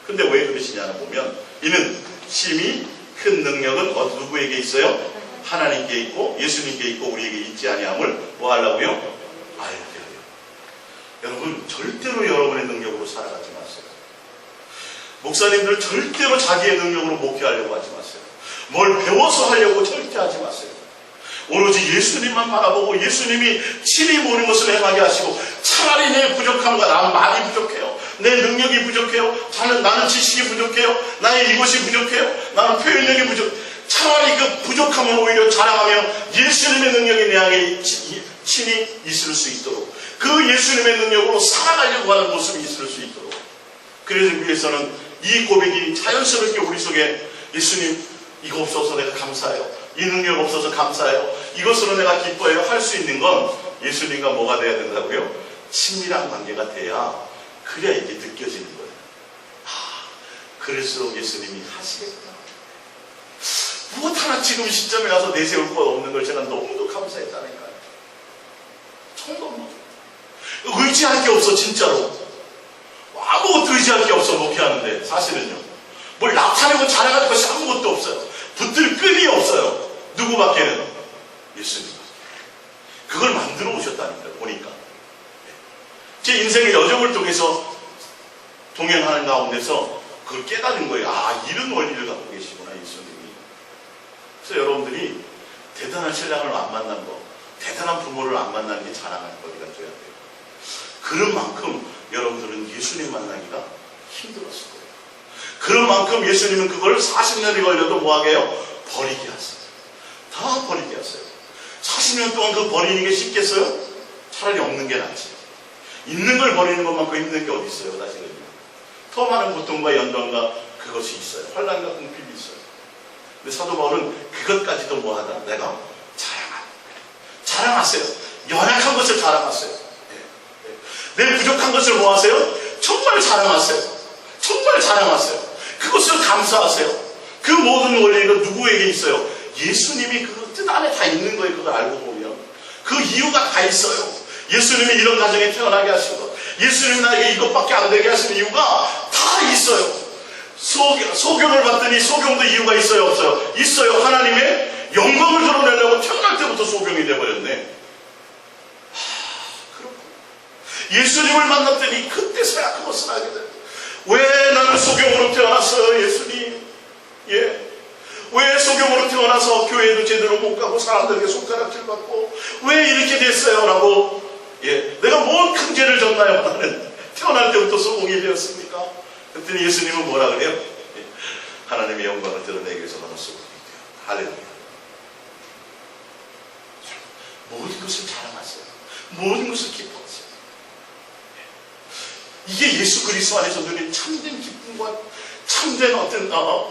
근데 왜 그러시냐는 보면 이는 심히 큰 능력은 누구에게 있어요? 하나님께 있고 예수님께 있고 우리에게 있지 아니함을 뭐 하려고요? 알게 하려. 여러분 절대로 여러분의 능력으로 살아가지 마세요. 목사님들 절대로 자기의 능력으로 목회하려고 하지 마세요. 뭘 배워서 하려고 절대 하지 마세요. 오로지 예수님만 바라보고 예수님이 친히 모든 것을 행하게 하시고 차라리 내 부족함과 나는 많이 부족해요. 내 능력이 부족해요. 나는 지식이 부족해요. 나의 이것이 부족해요. 나는 표현력이 부족해요. 차라리 그 부족함을 오히려 자랑하며 예수님의 능력이 내 안에 친히 있을 수 있도록 그 예수님의 능력으로 살아가려고 하는 모습이 있을 수 있도록 그래서 위해서는 이 고백이 자연스럽게 우리 속에 예수님 이거 없어서 내가 감사해요. 이 능력 없어서 감사해요. 이것으로 내가 기뻐해요. 할 수 있는 건 예수님과 뭐가 돼야 된다고요? 친밀한 관계가 돼야 그래야 이게 느껴지는 거예요. 그럴수록 예수님이 하시겠구나. 무엇 하나 지금 시점에 와서 내세울 것 없는 걸 제가 너무도 감사했다니까요. 정말 의지할 게 없어 진짜로. 아무것도 의지할 게 없어 목회하는데 사실은요. 뭘 나타내고 자랑할 것이 아무것도 없어요. 붙들 끈이 없어요. 누구밖에는? 예수님. 그걸 만들어 오셨다니까요. 보니까. 제 인생의 여정을 통해서 동행하는 가운데서 그걸 깨달은 거예요. 이런 원리를 갖고 계시구나 예수님이. 그래서 여러분들이 대단한 신랑을 안 만난 거, 대단한 부모를 안 만나는 게 자랑하는 거리가 돼야 돼요. 그런 만큼 여러분들은 예수님 만나기가 힘들었을 거예요. 그런 만큼 예수님은 그걸 40년이 걸려도 뭐하게 해요? 버리게 하세요. 다 버리게 하세요. 40년 동안 그 버리는 게 쉽겠어요? 차라리 없는 게 낫지. 있는 걸 버리는 것만큼 힘든 게 어디 있어요, 사실은요. 더 많은 고통과 연단과 그것이 있어요. 환난과 궁핍이 있어요. 근데 사도 바울은 그것까지도 뭐하다? 내가 자랑하세요. 연약한 것을 자랑하세요. 내 부족한 것을 뭐하세요? 정말 자랑하세요. 정말 자랑하세요. 그것을 감사하세요. 그 모든 원리가 누구에게 있어요? 예수님이 그 뜻 안에 다 있는 거예요. 그걸 알고 보면 그 이유가 다 있어요. 예수님이 이런 가정에 태어나게 하신 것, 예수님이 나에게 이것밖에 안 되게 하신 이유가 다 있어요. 소경을 봤더니 소경도 이유가 있어요? 없어요? 있어요. 하나님의 영광을 드러내려고 태어날 때부터 소경이 되어버렸네. 그렇군. 예수님을 만났더니 그때서야 그것을 알게 돼요. 왜 나는 소경으로 태어났어요, 예수님? 왜 소경으로 태어나서 교회도 제대로 못 가고 사람들에게 손가락질 받고 왜 이렇게 됐어요? 라고 내가 뭔 큰 죄를 졌나요? 나는 태어날 때부터 소공이 되었습니까? 그랬더니 예수님은 뭐라 그래요? 하나님의 영광을 드러내기 위해서 나는 소공이 되었다. 할렐루야. 모든 것을 자랑하세요. 모든 것을 기뻐하세요. 이게 예수 그리스도 안에서 누린 참된 기쁨과 참된 어떤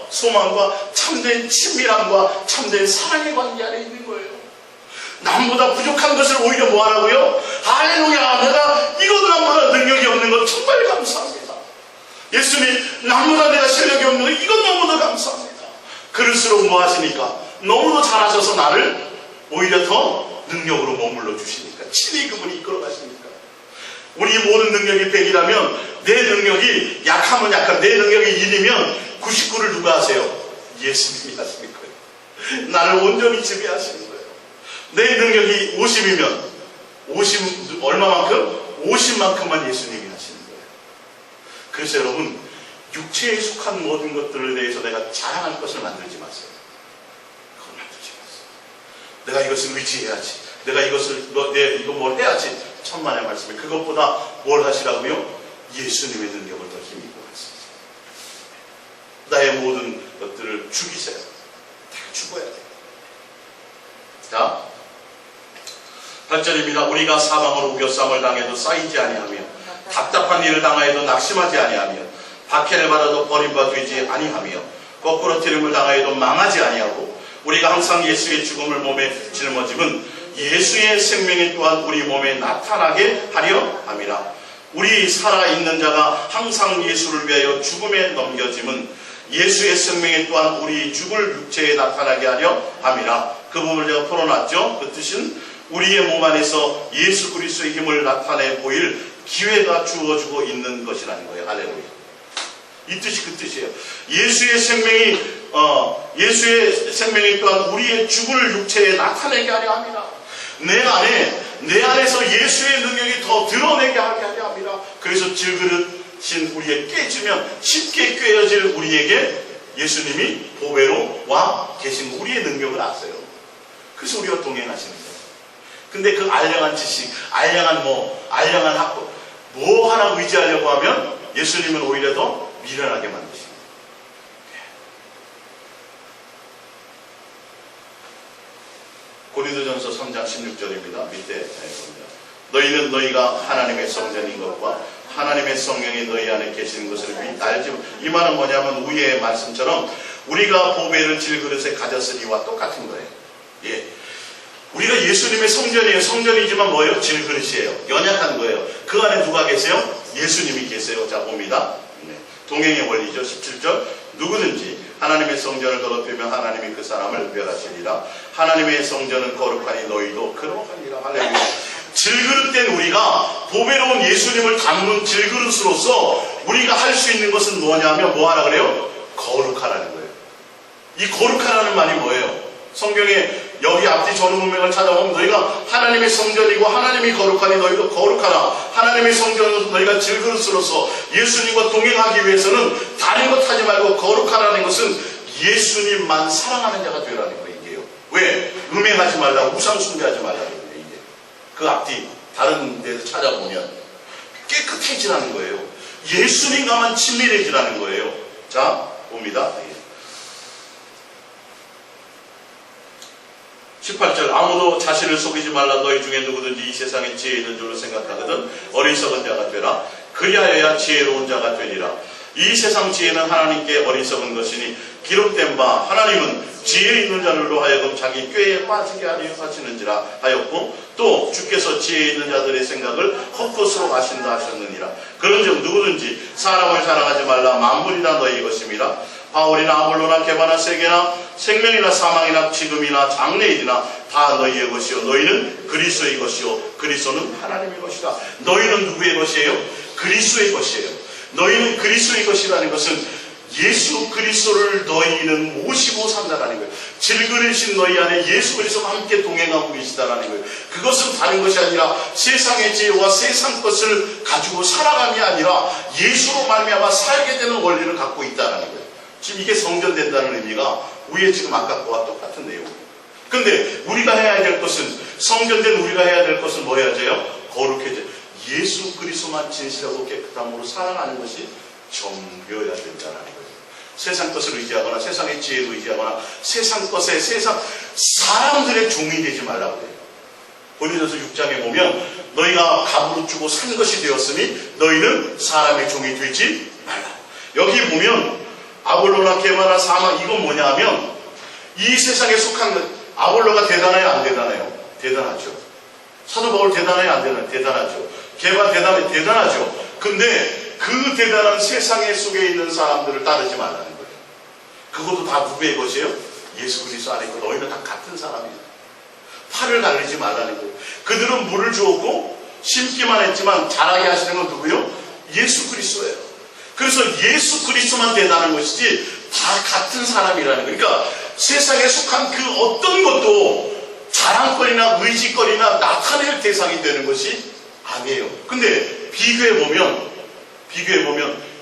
소망과 참된 친밀함과 참된 사랑의 관계 안에 있는 거예요. 남보다 부족한 것을 오히려 뭐 하라고요? 할렐루야, 내가 이것도 남보다 능력이 없는 것 정말 감사합니다. 예수님, 남보다 내가 실력이 없는 것 이건 너무도 감사합니다. 그럴수록 뭐 하시니까? 너무도 잘하셔서 나를 오히려 더 능력으로 머물러 주시니까, 친히 그분이 이끌어 가시니까. 우리 모든 능력이 100이라면 내 능력이 약하면 약한, 내 능력이 1이면 99를 누가 하세요? 예수님이 하시는 거예요. 나를 온전히 지배하시는 거예요. 내 능력이 50이면 50 얼마만큼? 50만큼만 예수님이 하시는 거예요. 그래서 여러분, 육체에 속한 모든 것들에 대해서 내가 자랑할 것을 만들지 마세요. 그걸 만들지 마세요. 내가 이것을 의지해야지, 내가 이것을 이거 뭘 해야지. 천만의 말씀이 그것보다 뭘 하시라고요? 예수님의 능력을 더 힘입고 하시죠. 나의 모든 것들을 죽이세요. 다 죽어야 돼요. 자, 8절입니다. 우리가 사방으로 우겨쌈을 당해도 쌓이지 아니하며 답답한 일을 당하여도 낙심하지 아니하며 박해를 받아도 버림받지 아니하며 거꾸로 트림을 당하여도 망하지 아니하고 우리가 항상 예수의 죽음을 몸에 짊어짐은 예수의 생명이 또한 우리 몸에 나타나게 하려 함이라. 우리 살아있는 자가 항상 예수를 위하여 죽음에 넘겨짐은 예수의 생명이 또한 우리 죽을 육체에 나타나게 하려 함이라. 그 부분을 제가 풀어놨죠. 그 뜻은 우리의 몸 안에서 예수 그리스도의 힘을 나타내 보일 기회가 주어지고 있는 것이라는 거예요. 할렐루야. 이 뜻이 그 뜻이에요. 예수의 생명이 또한 우리의 죽을 육체에 나타내게 하려 합니다. 내 안에서 예수의 능력이 더 드러내게 하게 하려 합니다. 그래서 질그릇인 우리의 깨지면 쉽게 꿰어질 우리에게 예수님이 보배로 와 계신 우리의 능력을 아세요. 그래서 우리와 동행하시는 거예요. 근데 그 알량한 지식, 알량한 학부, 뭐 하나 의지하려고 하면 예수님은 오히려 더 미련하게 만드십니다. 고린도전서 3장 16절입니다. 밑에 봅니다. 너희는 너희가 하나님의 성전인 것과 하나님의 성령이 너희 안에 계시는 것을 알지. 이 말은 뭐냐면 위의 말씀처럼 우리가 보배를 질그릇에 가졌으니와 똑같은 거예요. 예. 우리가 예수님의 성전이에요. 성전이지만 뭐예요? 질그릇이에요. 연약한 거예요. 그 안에 누가 계세요? 예수님이 계세요. 자, 봅니다. 네. 동행의 원리죠. 17절. 누구든지 하나님의 성전을 더럽히면 하나님이 그 사람을 멸하시리라. 하나님의 성전은 거룩하니 너희도 그러하니라. 할렐루야. 질그릇된 우리가 보배로운 예수님을 담는 질그릇으로서 우리가 할 수 있는 것은 뭐냐면 뭐 하라 그래요? 거룩하라는 거예요. 이 거룩하라는 말이 뭐예요? 성경에 여기 앞뒤 전후문맥을 찾아보면 너희가 하나님의 성전이고 하나님이 거룩하니 너희도 거룩하라. 하나님의 성전은 너희가 질그릇으로서 예수님과 동행하기 위해서는 다른 것 하지 말고 거룩하라는 것은 예수님만 사랑하는 자가 되라는 거예요. 이게요. 왜? 음행하지 말라, 우상 숭배하지 말라는 거예요. 이게. 그 앞뒤 다른 데서 찾아보면 깨끗해지라는 거예요. 예수님과만 친밀해지라는 거예요. 자, 봅니다. 18절. 아무도 자신을 속이지 말라. 너희 중에 누구든지 이 세상에 지혜 있는 줄로 생각하거든 어리석은 자가 되라. 그리하여야 지혜로운 자가 되리라. 이 세상 지혜는 하나님께 어리석은 것이니 기록된 바 하나님은 지혜 있는 자들로 하여금 자기 꾀에 빠지게 하려 하시는지라 하였고 또 주께서 지혜 있는 자들의 생각을 헛것으로 하신다 하셨느니라. 그런즉 누구든지 사람을 사랑하지 말라. 만물이 다 너희 것임이라. 바울이나 아볼로나 게바나 세게나 생명이나 사망이나 지금이나 장래일이나 다 너희의 것이요 너희는 그리스도의 것이요 그리스도는 하나님의 것이다. 너희는 누구의 것이에요? 그리스도의 것이에요. 너희는 그리스도의 것이라는 것은 예수 그리스도를 너희는 모시고 산다라는 거예요. 질그릇인 너희 안에 예수 그리스도와 함께 동행하고 계시다라는 거예요. 그것은 다른 것이 아니라 세상의 지혜와 세상 것을 가지고 살아감이 아니라 예수로 말미암아 살게 되는 원리를 갖고 있다라는 거예요. 지금 이게 성전된다는 의미가 위에 지금 아까 거와 똑같은 내용이에요. 근데 우리가 해야 될 것은, 성전된 우리가 해야 될 것은 뭐 해야 돼요? 거룩해져. 예수 그리스도만 진실하고 깨끗함으로 살아가는 것이 정교해야 된다는 거예요. 세상 것을 의지하거나 세상의 지혜를 의지하거나 세상 것에 세상 사람들의 종이 되지 말라고 해요. 고린도서 6장에 보면 너희가 값으로 주고 산 것이 되었으니 너희는 사람의 종이 되지 말라. 여기 보면 아볼로나 게바나 사마, 이건 뭐냐 하면 이 세상에 속한 것. 아볼로가 대단해요, 안 대단해요? 대단하죠. 사도 바울 대단해요, 안 대단해요? 대단하죠. 게바 대단하죠. 근데 그 대단한 세상에 속에 있는 사람들을 따르지 말라는 거예요. 그것도 다 누구의 것이에요? 예수 그리스도 안에 있고 너희는 다 같은 사람이에요. 팔을 가르지 말라는 거예요. 그들은 물을 주었고 심기만 했지만 자라게 하시는 건 누구요? 예수 그리스도예요. 그래서 예수 그리스도만 대단한 것이지 다 같은 사람이라는 거예요. 그러니까 세상에 속한 그 어떤 것도 자랑거리나 의지거리나 나타낼 대상이 되는 것이 아니에요. 근데 비교해보면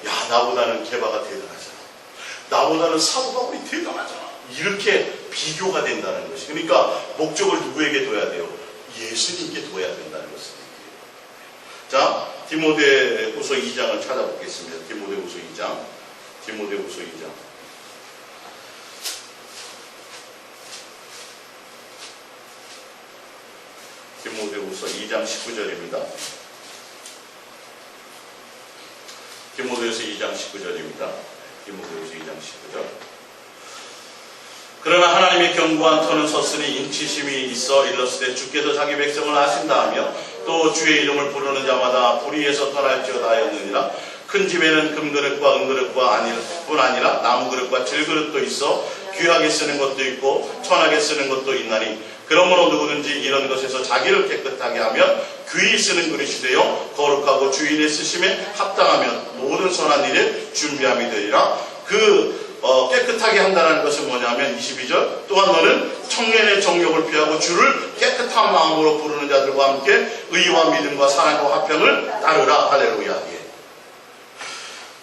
야, 나보다는 게바가 대단하잖아. 나보다는 사도 바울이 대단하잖아. 이렇게 비교가 된다는 것이. 그러니까 목적을 누구에게 둬야 돼요? 예수님께 둬야 된다는 것입니다. 자, 디모데후서 2장을 찾아보겠습니다. 디모데후서 2장. 디모데후서 2장 19절입니다. 디모데후서 2장 19절입니다. 디모데후서 2장 19절. 그러나 하나님의 견고한 터는 섰으니 인치심이 있어 일렀으되 주께서 자기 백성을 아신다 하며 또 주의 이름을 부르는 자마다 불의에서 떠날지어다 하였느니라. 큰 집에는 금그릇과 은그릇과 뿐 아니라 나무그릇과 질그릇도 있어 귀하게 쓰는 것도 있고 천하게 쓰는 것도 있나니 그러므로 누구든지 이런 것에서 자기를 깨끗하게 하면 귀히 쓰는 그릇이 되어 거룩하고 주인의 쓰심에 합당하면 모든 선한 일에 준비함이 되리라. 깨끗하게 한다는 것은 뭐냐면 22절 또한 너는 청년의 정욕을 피하고 주를 깨끗한 마음으로 부르는 자들과 함께 의와 믿음과 사랑과 화평을 따르라. 할렐루야. 예.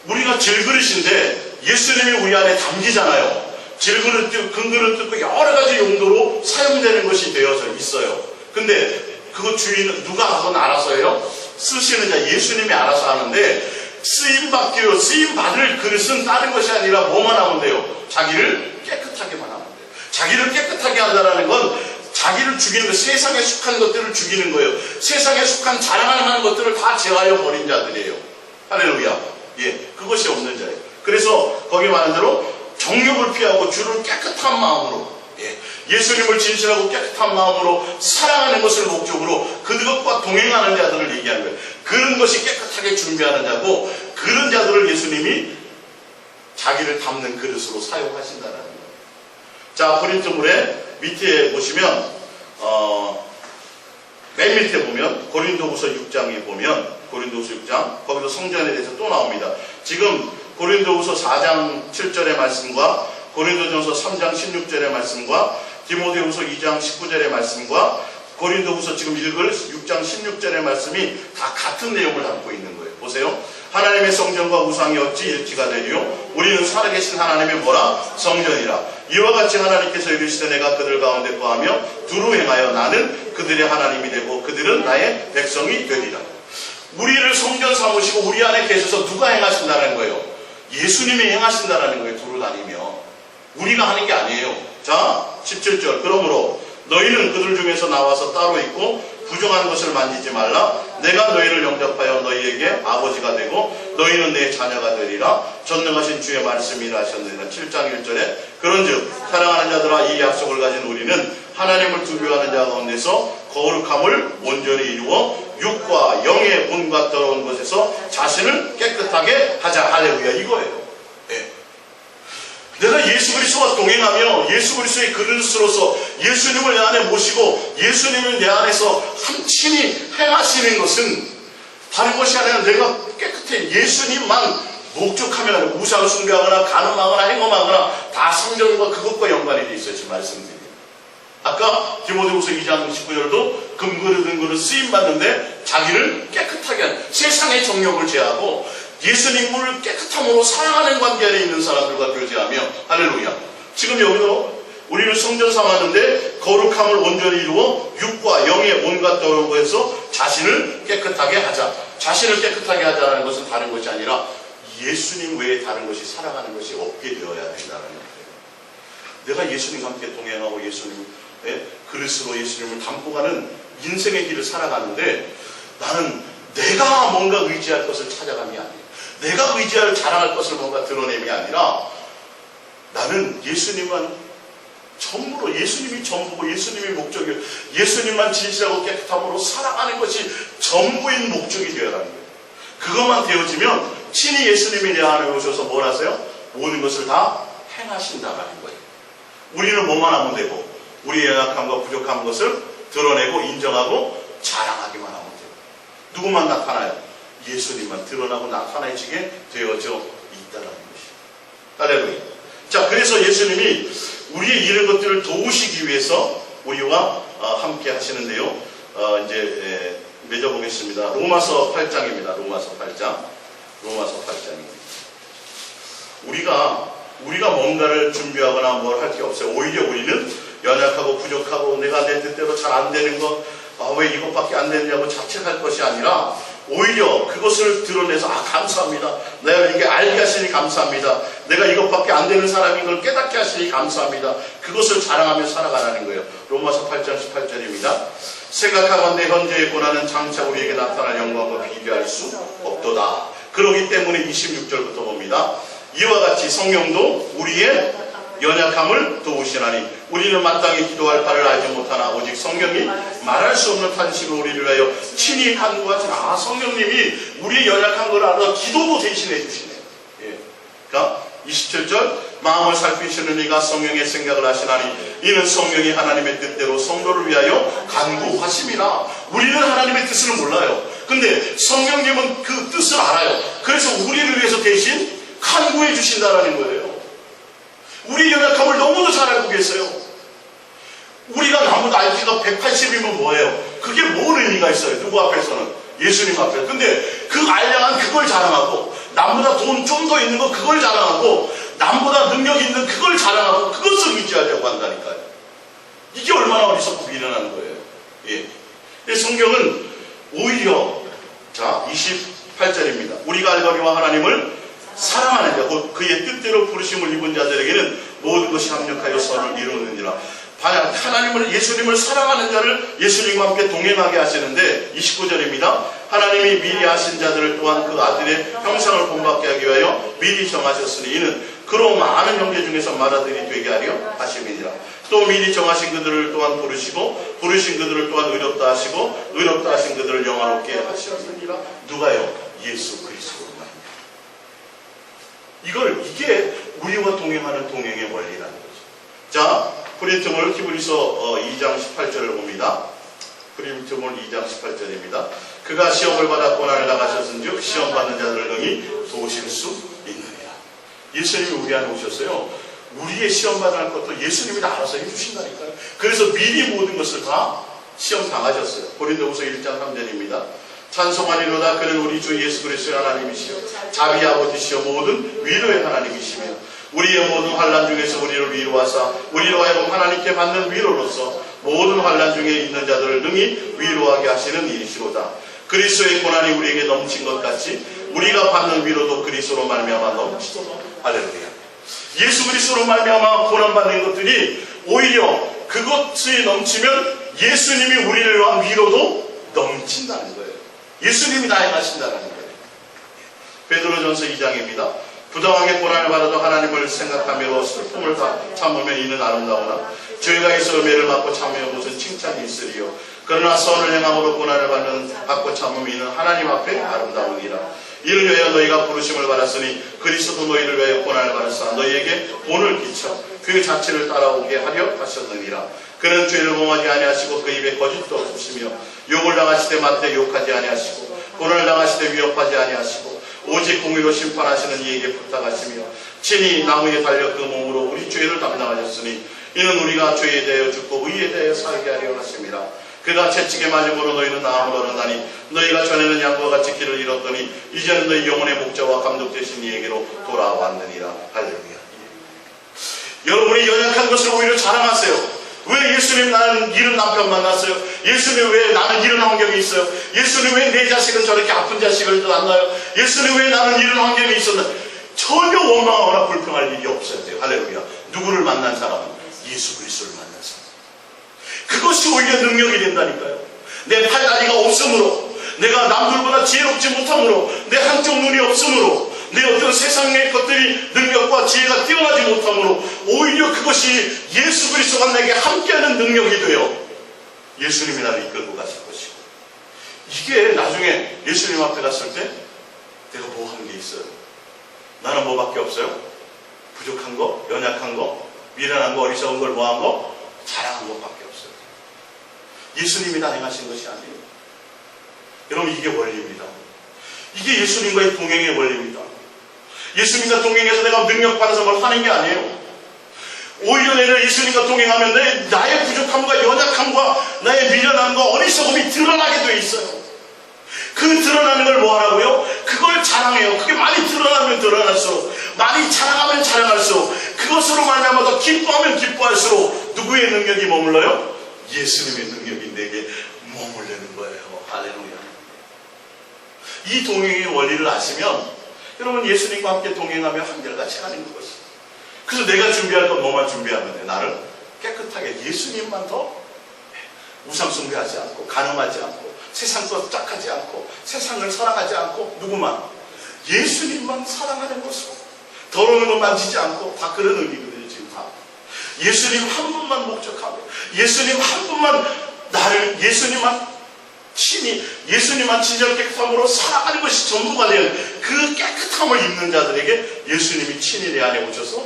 우리가 질그릇인데 예수님이 우리 안에 담기잖아요. 질그릇도 금그릇도 여러 가지 용도로 사용되는 것이 되어져 있어요. 근데 그거 주인은 누가 그건 알아서 해요? 쓰시는 자 예수님이 알아서 하는데 쓰임받기로 쓰임받을 그릇은 다른 것이 아니라 뭐만 하면 돼요? 자기를 깨끗하게만 하면 돼요. 자기를 깨끗하게 한다는 건 자기를 죽이는 거, 세상에 속한 것들을 죽이는 거예요. 세상에 속한 자랑하는 것들을 다 제하여 버린 자들이에요. 할렐루야. 예, 그것이 없는 자예요. 그래서 거기 말한 대로 정욕을 피하고 주를 깨끗한 마음으로, 예수님을 진실하고 깨끗한 마음으로 사랑하는 것을 목적으로 그것과 동행하는 자들을 얘기하는 거예요. 그런 것이 깨끗하게 준비하는 자고 그런 자들을 예수님이 자기를 담는 그릇으로 사용하신다는 거예요. 자, 고린도물에 밑에 보시면 맨 밑에 보면 고린도후서 6장에 보면 고린도후서 6장 거기서 성전에 대해서 또 나옵니다. 지금 고린도후서 4장 7절의 말씀과 고린도전서 3장 16절의 말씀과 디모데후서 2장 19절의 말씀과 고린도후서 지금 읽을 6장 16절의 말씀이 다 같은 내용을 담고 있는 거예요. 보세요. 하나님의 성전과 우상이 어찌 일치가 되리요? 우리는 살아계신 하나님의 뭐라? 성전이라. 이와 같이 하나님께서 이르시되 내가 그들 가운데 거하며 두루 행하여 나는 그들의 하나님이 되고 그들은 나의 백성이 되리라. 우리를 성전 삼으시고 우리 안에 계셔서 누가 행하신다는 거예요? 예수님이 행하신다는 거예요. 두루 다니며. 우리가 하는 게 아니에요. 자, 17절. 그러므로 너희는 그들 중에서 나와서 따로 있고 부정한 것을 만지지 말라. 내가 너희를 영접하여 너희에게 아버지가 되고 너희는 내 자녀가 되리라. 전능하신 주의 말씀이라 하셨느니라. 7장 1절에 그런즉 사랑하는 자들아 이 약속을 가진 우리는 하나님을 두려워하는 자 가운데서 거룩함을 온전히 이루어 육과 영의 온갖 더러운 것에서 자신을 깨끗하게 하자. 할렐루야. 이거예요. 내가 예수 그리스도와 동행하며 예수 그리스도의 그릇으로서 예수님을 내 안에 모시고 예수님을 내 안에서 한친히 행하시는 것은 다른 것이 아니라 내가 깨끗해 예수님만 목적하면 우상을 숭배하거나 간음하거나 행음하거나 다 성전과 그것과 연관이 되어 있어요. 지금 말씀드린 아까 디모데후서 2장 19절도 금그릇 은그릇 쓰임받는데 자기를 깨끗하게 하는 세상의 정욕을 제하고 예수님을 깨끗함으로 사랑하는 관계 안에 있는 사람들과 교제하며 할렐루야. 지금 여기도 우리를 성전 삼았는데 거룩함을 온전히 이루어 육과 영의 온갖 더러운 것에서 자신을 깨끗하게 하자. 자신을 깨끗하게 하자는 것은 다른 것이 아니라 예수님 외에 다른 것이 살아가는 것이 없게 되어야 된다는 거예요. 내가 예수님과 함께 동행하고 예수님의 그릇으로 예수님을 담고 가는 인생의 길을 살아가는데 나는 내가 뭔가 의지할 것을 찾아감이 아니에요. 내가 의지할 자랑할 것을 뭔가 드러냄이 아니라 나는 예수님만 전부로, 예수님이 전부고 예수님이 목적이에요. 예수님만 진실하고 깨끗함으로 살아가는 것이 전부인 목적이 되어야 하는 거예요. 그것만 되어지면 친히 예수님이 내 안에 오셔서 뭘 하세요? 모든 것을 다 행하신다라는 거예요. 우리는 뭐만 하면 되고 우리의 연약함과 부족한 것을 드러내고 인정하고 자랑하기만 하면 돼요. 누구만 나타나요? 예수님만 드러나고 나타나지게 되어져 있다는 것이에요. 할렐루야. 자, 그래서 예수님이 우리의 이런 것들을 도우시기 위해서 우리와 함께 하시는데요. 이제 맺어보겠습니다. 로마서 8장입니다. 로마서 8장입니다. 우리가 뭔가를 준비하거나 뭘 할 게 없어요. 오히려 우리는 연약하고 부족하고 내가 내 뜻대로 잘 안 되는 거, 왜 이것밖에 안 되느냐고 자책할 것이 아니라 오히려 그것을 드러내서 감사합니다. 내가 이게 알게 하시니 감사합니다. 내가 이것밖에 안 되는 사람인 걸 깨닫게 하시니 감사합니다. 그것을 자랑하며 살아가라는 거예요. 로마서 8장 18절입니다. 생각하건대 현재의 고난은 장차 우리에게 나타날 영광과 비교할 수 없도다. 그러기 때문에 26절부터 봅니다. 이와 같이 성령도 우리의 연약함을 도우시나니 우리는 마땅히 기도할 바를 알지 못하나 오직 성령이 말할 수 없는 탄식으로 우리를 위하여 친히 간구하시나. 성령님이 우리의 연약한 걸 알아 기도도 대신해 주시네요. 예. 그러니까 27절 마음을 살피시는 이가 성령의 생각을 하시나니 이는 성령이 하나님의 뜻대로 성도를 위하여 간구하심이라. 우리는 하나님의 뜻을 몰라요. 근데 성령님은 그 뜻을 알아요. 그래서 우리를 위해서 대신 간구해 주신다는 거예요. 우리 연약함을 너무도 잘 알고 계세요. 우리가 나보다 IQ가 180이면 뭐예요? 그게 뭔 의미가 있어요? 누구 앞에서는? 예수님 앞에. 근데 그 알량한 그걸 자랑하고 남보다 돈 좀 더 있는 거 그걸 자랑하고 남보다 능력 있는 그걸 자랑하고 그것을 의지하려고 한다니까요. 이게 얼마나 어리석고 미련한 거예요. 예. 성경은 오히려 자 28절입니다. 우리가 알거니와 하나님을 사랑하는 자, 곧 그의 뜻대로 부르심을 입은 자들에게는 모든 것이 합력하여 선을 이루느니라. 하나님을, 예수님을 사랑하는 자를 예수님과 함께 동행하게 하시는데 29절입니다. 하나님이 미리 하신 자들을 또한 그 아들의 형상을 본받게 하기 위하여 미리 정하셨으니 이는 그로 많은 형제 중에서 맏아들이 되게 하려 하심이니라. 또 미리 정하신 그들을 또한 부르시고 부르신 그들을 또한 의롭다 하시고 의롭다 하신 그들을 영화롭게 하셨느니라. 누가요? 예수 그리스도. 이게 우리와 동행하는 동행의 원리라는 거죠. 자, 프린트물 히브리서 2장 18절을 봅니다. 프린트물 2장 18절입니다. 그가 시험을 받아 고난을 당하셨은즉 시험 받는 자들을 능히 도우실 수 있느니라. 예수님이 우리 안에 오셨어요. 우리의 시험 받을 것도 예수님이 다 알아서 해주신다니까요. 그래서 미리 모든 것을 다 시험 당하셨어요. 고린도후서 1장 3절입니다. 찬송하리로다. 그는 우리 주 예수 그리스도의 하나님이시여 자비 아버지시여 모든 위로의 하나님이시며 우리의 모든 환난 중에서 우리를 위로하사 우리로 하여금 하나님께 받는 위로로서 모든 환난 중에 있는 자들을 능히 위로하게 하시는 이시로다. 그리스도의 고난이 우리에게 넘친 것 같이 우리가 받는 위로도 그리스도로 말미암아 넘치도다. 할렐루야. 예수 그리스도로 말미암아 고난받는 것들이 오히려 그것이 넘치면 예수님이 우리를 위한 위로도 넘친다는 거예요. 예수님이 다 행하신다는 거예요. 베드로전서 2장입니다. 부당하게 고난을 받아도 하나님을 생각하며 슬픔을 참으면 이는 아름다우나 죄가 있어 매를 맞고 참으면 무슨 칭찬이 있으리요. 그러나 선을 행함으로 고난을 받고 참으면 이는 하나님 앞에 아름다우니라. 이를 위하여 너희가 부르심을 받았으니 그리스도 너희를 위하여 고난을 받았으나 너희에게 본을 끼쳐 그 자체를 따라오게 하려 하셨느니라. 그는 죄를 범하지 아니하시고 그 입에 거짓도 없으시며 욕을 당하시되 맞대 욕하지 아니하시고 고난을 당하시되 위협하지 아니하시고 오직 공의로 심판하시는 이에게 부탁하시며 친히 나무에 달려 그 몸으로 우리 죄를 담당하셨으니 이는 우리가 죄에 대하여 죽고 의에 대하여 살게 하려 하심이라. 그가 채찍에 맞음으로 너희는 나음을 얻었나니 너희가 전에는 양과 같이 길을 잃었더니 이제는 너희 영혼의 목자와 감독 되신 이에게로 돌아왔느니라. 할렐루야. 여러분이 연약한 것을 오히려 자랑하세요. 왜 예수님 나는 이런 남편 만났어요? 예수님 왜 나는 이런 환경이 있어요? 예수님 왜 내 자식은 저렇게 아픈 자식을 낳나요? 예수님 왜 나는 이런 환경이 있었나? 전혀 원망하거나 불평할 일이 없어야 돼요. 할렐루야. 누구를 만난 사람은 예수 그리스도를 만난 사람. 그것이 오히려 능력이 된다니까요. 내 팔다리가 없으므로, 내가 남들보다 지혜롭지 못함으로, 내 한쪽 눈이 없으므로, 내 어떤 세상의 것들이 능력과 지혜가 뛰어나지 못함으로, 오히려 그것이 예수 그리스도가 내게 함께하는 능력이 되어 예수님이 나를 이끌고 가실 것이고, 이게 나중에 예수님 앞에 갔을 때 내가 뭐 한 게 있어요? 나는 뭐밖에 없어요? 부족한 거, 연약한 거, 미련한 거, 어리석은 걸 뭐한 거? 자랑한 것밖에 없어요. 예수님이 다 행하신 것이 아니에요. 여러분, 이게 원리입니다. 이게 예수님과의 동행의 원리입니다. 예수님과 동행해서 내가 능력받아서 뭘 하는 게 아니에요. 오히려 내가 예수님과 동행하면 나의 부족함과 연약함과 나의 미련함과 어리석음이 드러나게 돼 있어요. 그 드러나는 걸 뭐 하라고요? 그걸 자랑해요. 그게 많이 드러나면 드러날수록, 많이 자랑하면 자랑할수록, 그것으로 말미암아 더 기뻐하면 기뻐할수록 누구의 능력이 머물러요? 예수님의 능력이 내게 머물르는 거예요. 할렐루야. 이 동행의 원리를 아시면 여러분, 예수님과 함께 동행하며 한결같이 하는 것이. 그래서 내가 준비할 건 뭐만 준비하면 돼? 나를 깨끗하게 예수님만 더 우상 숭배하지 않고, 간음하지 않고, 세상 것 짝하지 않고, 세상을 사랑하지 않고, 누구만? 예수님만 사랑하는 것으로, 더러운 것 만지지 않고, 다 그런 의미거든요. 지금 다 예수님 한 분만 목적하며, 예수님 한 분만 나를, 예수님만 친히, 예수님만 진정 깨끗함으로 사랑하는 것이 전부가 되는 그 깨끗함을 입는 자들에게 예수님이 친히 내 안에 오셔서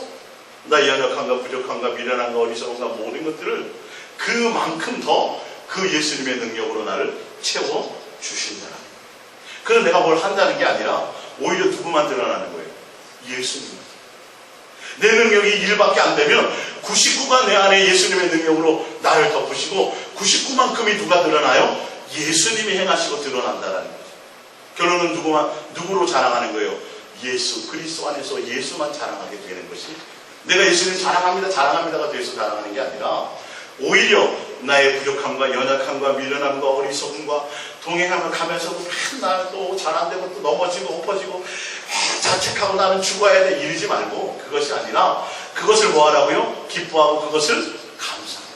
나의 연약함과 부족함과 미련함과 어리석음과 모든 것들을 그만큼 더 그 예수님의 능력으로 나를 채워주신다. 그래서 내가 뭘 한다는 게 아니라 오히려 누구만 드러나는 거예요? 예수님. 내 능력이 1밖에 안 되면 99가 내 안에 예수님의 능력으로 나를 덮으시고, 99만큼이 누가 드러나요? 예수님이 행하시고 드러난다라는 거죠. 결론은 누구로 자랑하는 거예요? 예수 그리스도 안에서 예수만 자랑하게 되는 것이, 내가 예수님 자랑합니다가 돼서 자랑하는 게 아니라 오히려 나의 부족함과 연약함과 미련함과 어리석음과 동행하며 가면서도 맨날 또 잘 안 되고 또 넘어지고 엎어지고 자책하고 나는 죽어야 돼 이러지 말고, 그것이 아니라 그것을 뭐 하라고요? 기뻐하고 그것을 감사해요.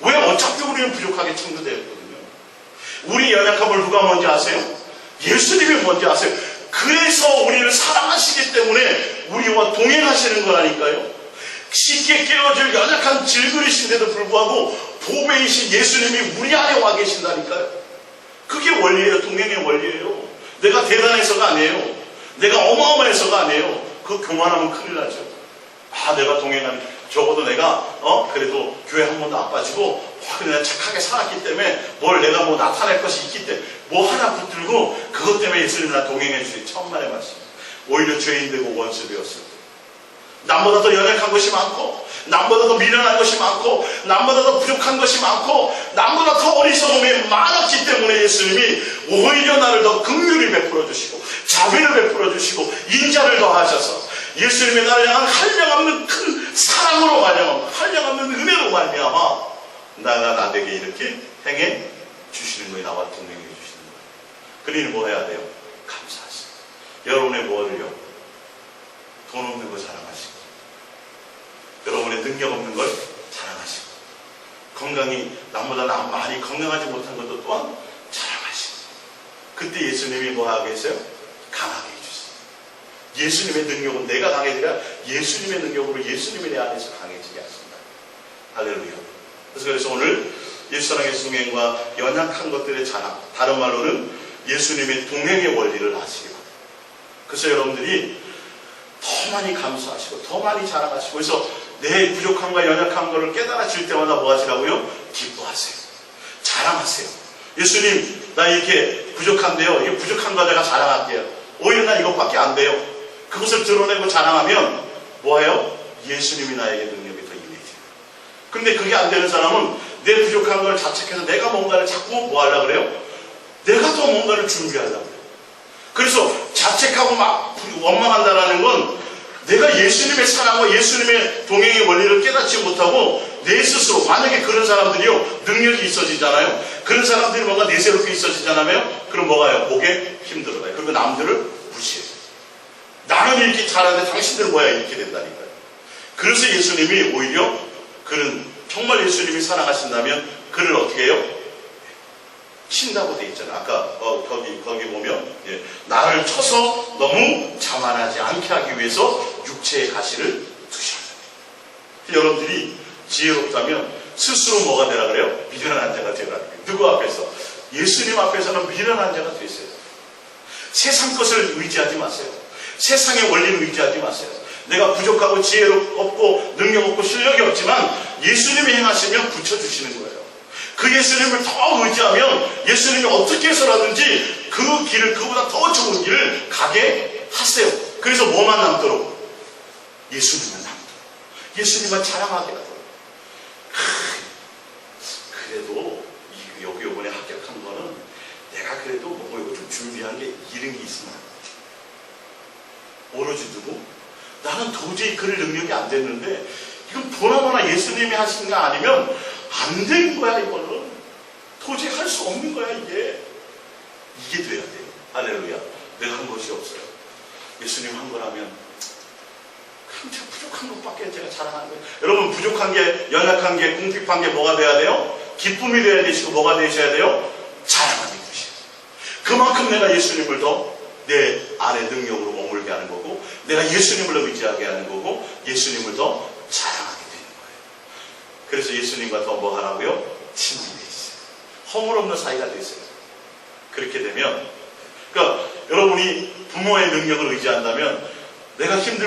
왜? 어차피 우리는 부족하게 창조되었거든요. 우리 연약함을 누가 먼저 아세요? 예수님이 먼저 아세요. 그래서 우리를 사랑하시기 때문에 우리와 동행하시는 거라니까요. 쉽게 깨어질 연약한 질그릇인데도 불구하고 보배이신 예수님이 우리 안에 와 계신다니까요. 그게 원리예요. 동행의 원리예요. 내가 대단해서가 아니에요. 내가 어마어마해서가 아니에요. 그 교만하면 큰일 나죠. 내가 동행하는, 적어도 내가 그래도 교회 한 번도 안 빠지고 그냥 착하게 살았기 때문에 뭘 내가 뭐 나타낼 것이 있기 때문에 뭐 하나 붙들고 그것 때문에 예수님 나 동행해 주신 천만의 말씀. 오히려 죄인 되고 원수 되었을 때, 남보다 더 연약한 것이 많고, 남보다 더 미련한 것이 많고, 남보다 더 부족한 것이 많고, 남보다 더 어리석음이 많았기 때문에 예수님이 오히려 나를 더 긍휼히 베풀어 주시고, 자비를 베풀어 주시고, 인자를 더하셔서 예수님이 나를 향한 한량없는 큰 사랑으로 말미암아, 한량없는 은혜로 말미암아 나가 나에게 이렇게 행해 주시는 거예요. 나와 동행해 주시는 거예요. 그러니 뭐 해야 돼요? 감사하시고, 여러분의 뭐를요? 돈 없는 거 자랑하시고, 여러분의 능력 없는 걸 자랑하시고, 건강이 남보다 많이 건강하지 못한 것도 또한 자랑하시고, 그때 예수님이 뭐 하게 했어요? 강하게 해주세요. 예수님의 능력은 내가 강해지라 예수님의 능력으로 예수님이 내 안에서 강해지게 하신다. 할렐루야. 그래서 오늘 예수사랑의 동행과 연약한 것들의 자랑, 다른 말로는 예수님의 동행의 원리를 아시기 바랍니다. 그래서 여러분들이 더 많이 감사하시고 더 많이 자랑하시고, 그래서 내 부족함과 연약한 것을 깨달아질 때마다 뭐 하시라고요? 기뻐하세요. 자랑하세요. 예수님, 나 이렇게 부족한데요, 이게 부족한 거 내가 자랑할게요. 오히려 나 이것밖에 안 돼요. 그것을 드러내고 자랑하면 뭐예요? 예수님이 나에게 능력이 더 임해져요. 근데 그게 안 되는 사람은 내 부족한 걸 자책해서 내가 뭔가를 자꾸 뭐 하려고 그래요? 내가 더 뭔가를 준비하려고 그래요. 그래서 자책하고 막 원망한다라는 건 내가 예수님의 사랑과 예수님의 동행의 원리를 깨닫지 못하고 내 스스로, 만약에 그런 사람들이요 능력이 있어지잖아요. 그런 사람들이 뭔가 내세롭게 있어지잖아요. 그럼 뭐가요? 목에 힘들어요. 그리고 남들을 무시해요. 나는 이렇게 잘하는데 당신들은 뭐야? 이렇게 된다니까요. 그래서 예수님이 오히려 그는 정말 예수님이 사랑하신다면 그를 어떻게 해요? 친다고 돼 있잖아요. 아까 거기 보면 나를 쳐서 너무 자만하지 않게 하기 위해서 육체의 가시를 두셨어요. 여러분들이 지혜롭다면 스스로 뭐가 되라 그래요? 미련한 자가 되라 그래요. 누구 앞에서? 예수님 앞에서는 미련한 자가 되세요. 세상 것을 의지하지 마세요. 세상의 원리를 의지하지 마세요. 내가 부족하고 지혜롭고 능력 없고 실력이 없지만 예수님이 행하시면 붙여주시는 거예요. 그 예수님을 더 의지하면 예수님이 어떻게 해서라든지 그 길을, 그보다 더 좋은 길을 가게 하세요. 그래서 뭐만 남도록? 예수님만 남도록. 예수님만 자랑하게 하도록. 그래도 여기 이번에 합격한 거는 내가 그래도 뭐 이거 좀 준비한 게 이런 게 있으면 오로지 누구? 나는 도저히 그럴 능력이 안 됐는데 이건 보나마나 예수님이 하신 거 아니면 안 되는 거야. 이거는 도저히 할 수 없는 거야. 이게 돼야 돼요. 할렐루야. 내가 한 것이 없어요. 예수님 한 거라면 그냥 부족한 것밖에 제가 자랑하는 거예요. 여러분, 부족한 게, 연약한 게, 궁핍한 게 뭐가 돼야 돼요? 기쁨이 돼야 되시고 뭐가 되셔야 돼요? 자랑하게 되셔야 돼요. 그만큼 내가 예수님을 더 내 안에 능력으로 머물게 하는 거고, 내가 예수님을 더 의지하게 하는 거고, 예수님을 더 자랑하게 되는 거예요. 그래서 예수님과 더 뭐 하라고요? 친밀해지세요. 허물없는 사이가 되세요. 그렇게 되면, 그러니까 여러분이 부모의 능력을 의지한다면 내가 힘들고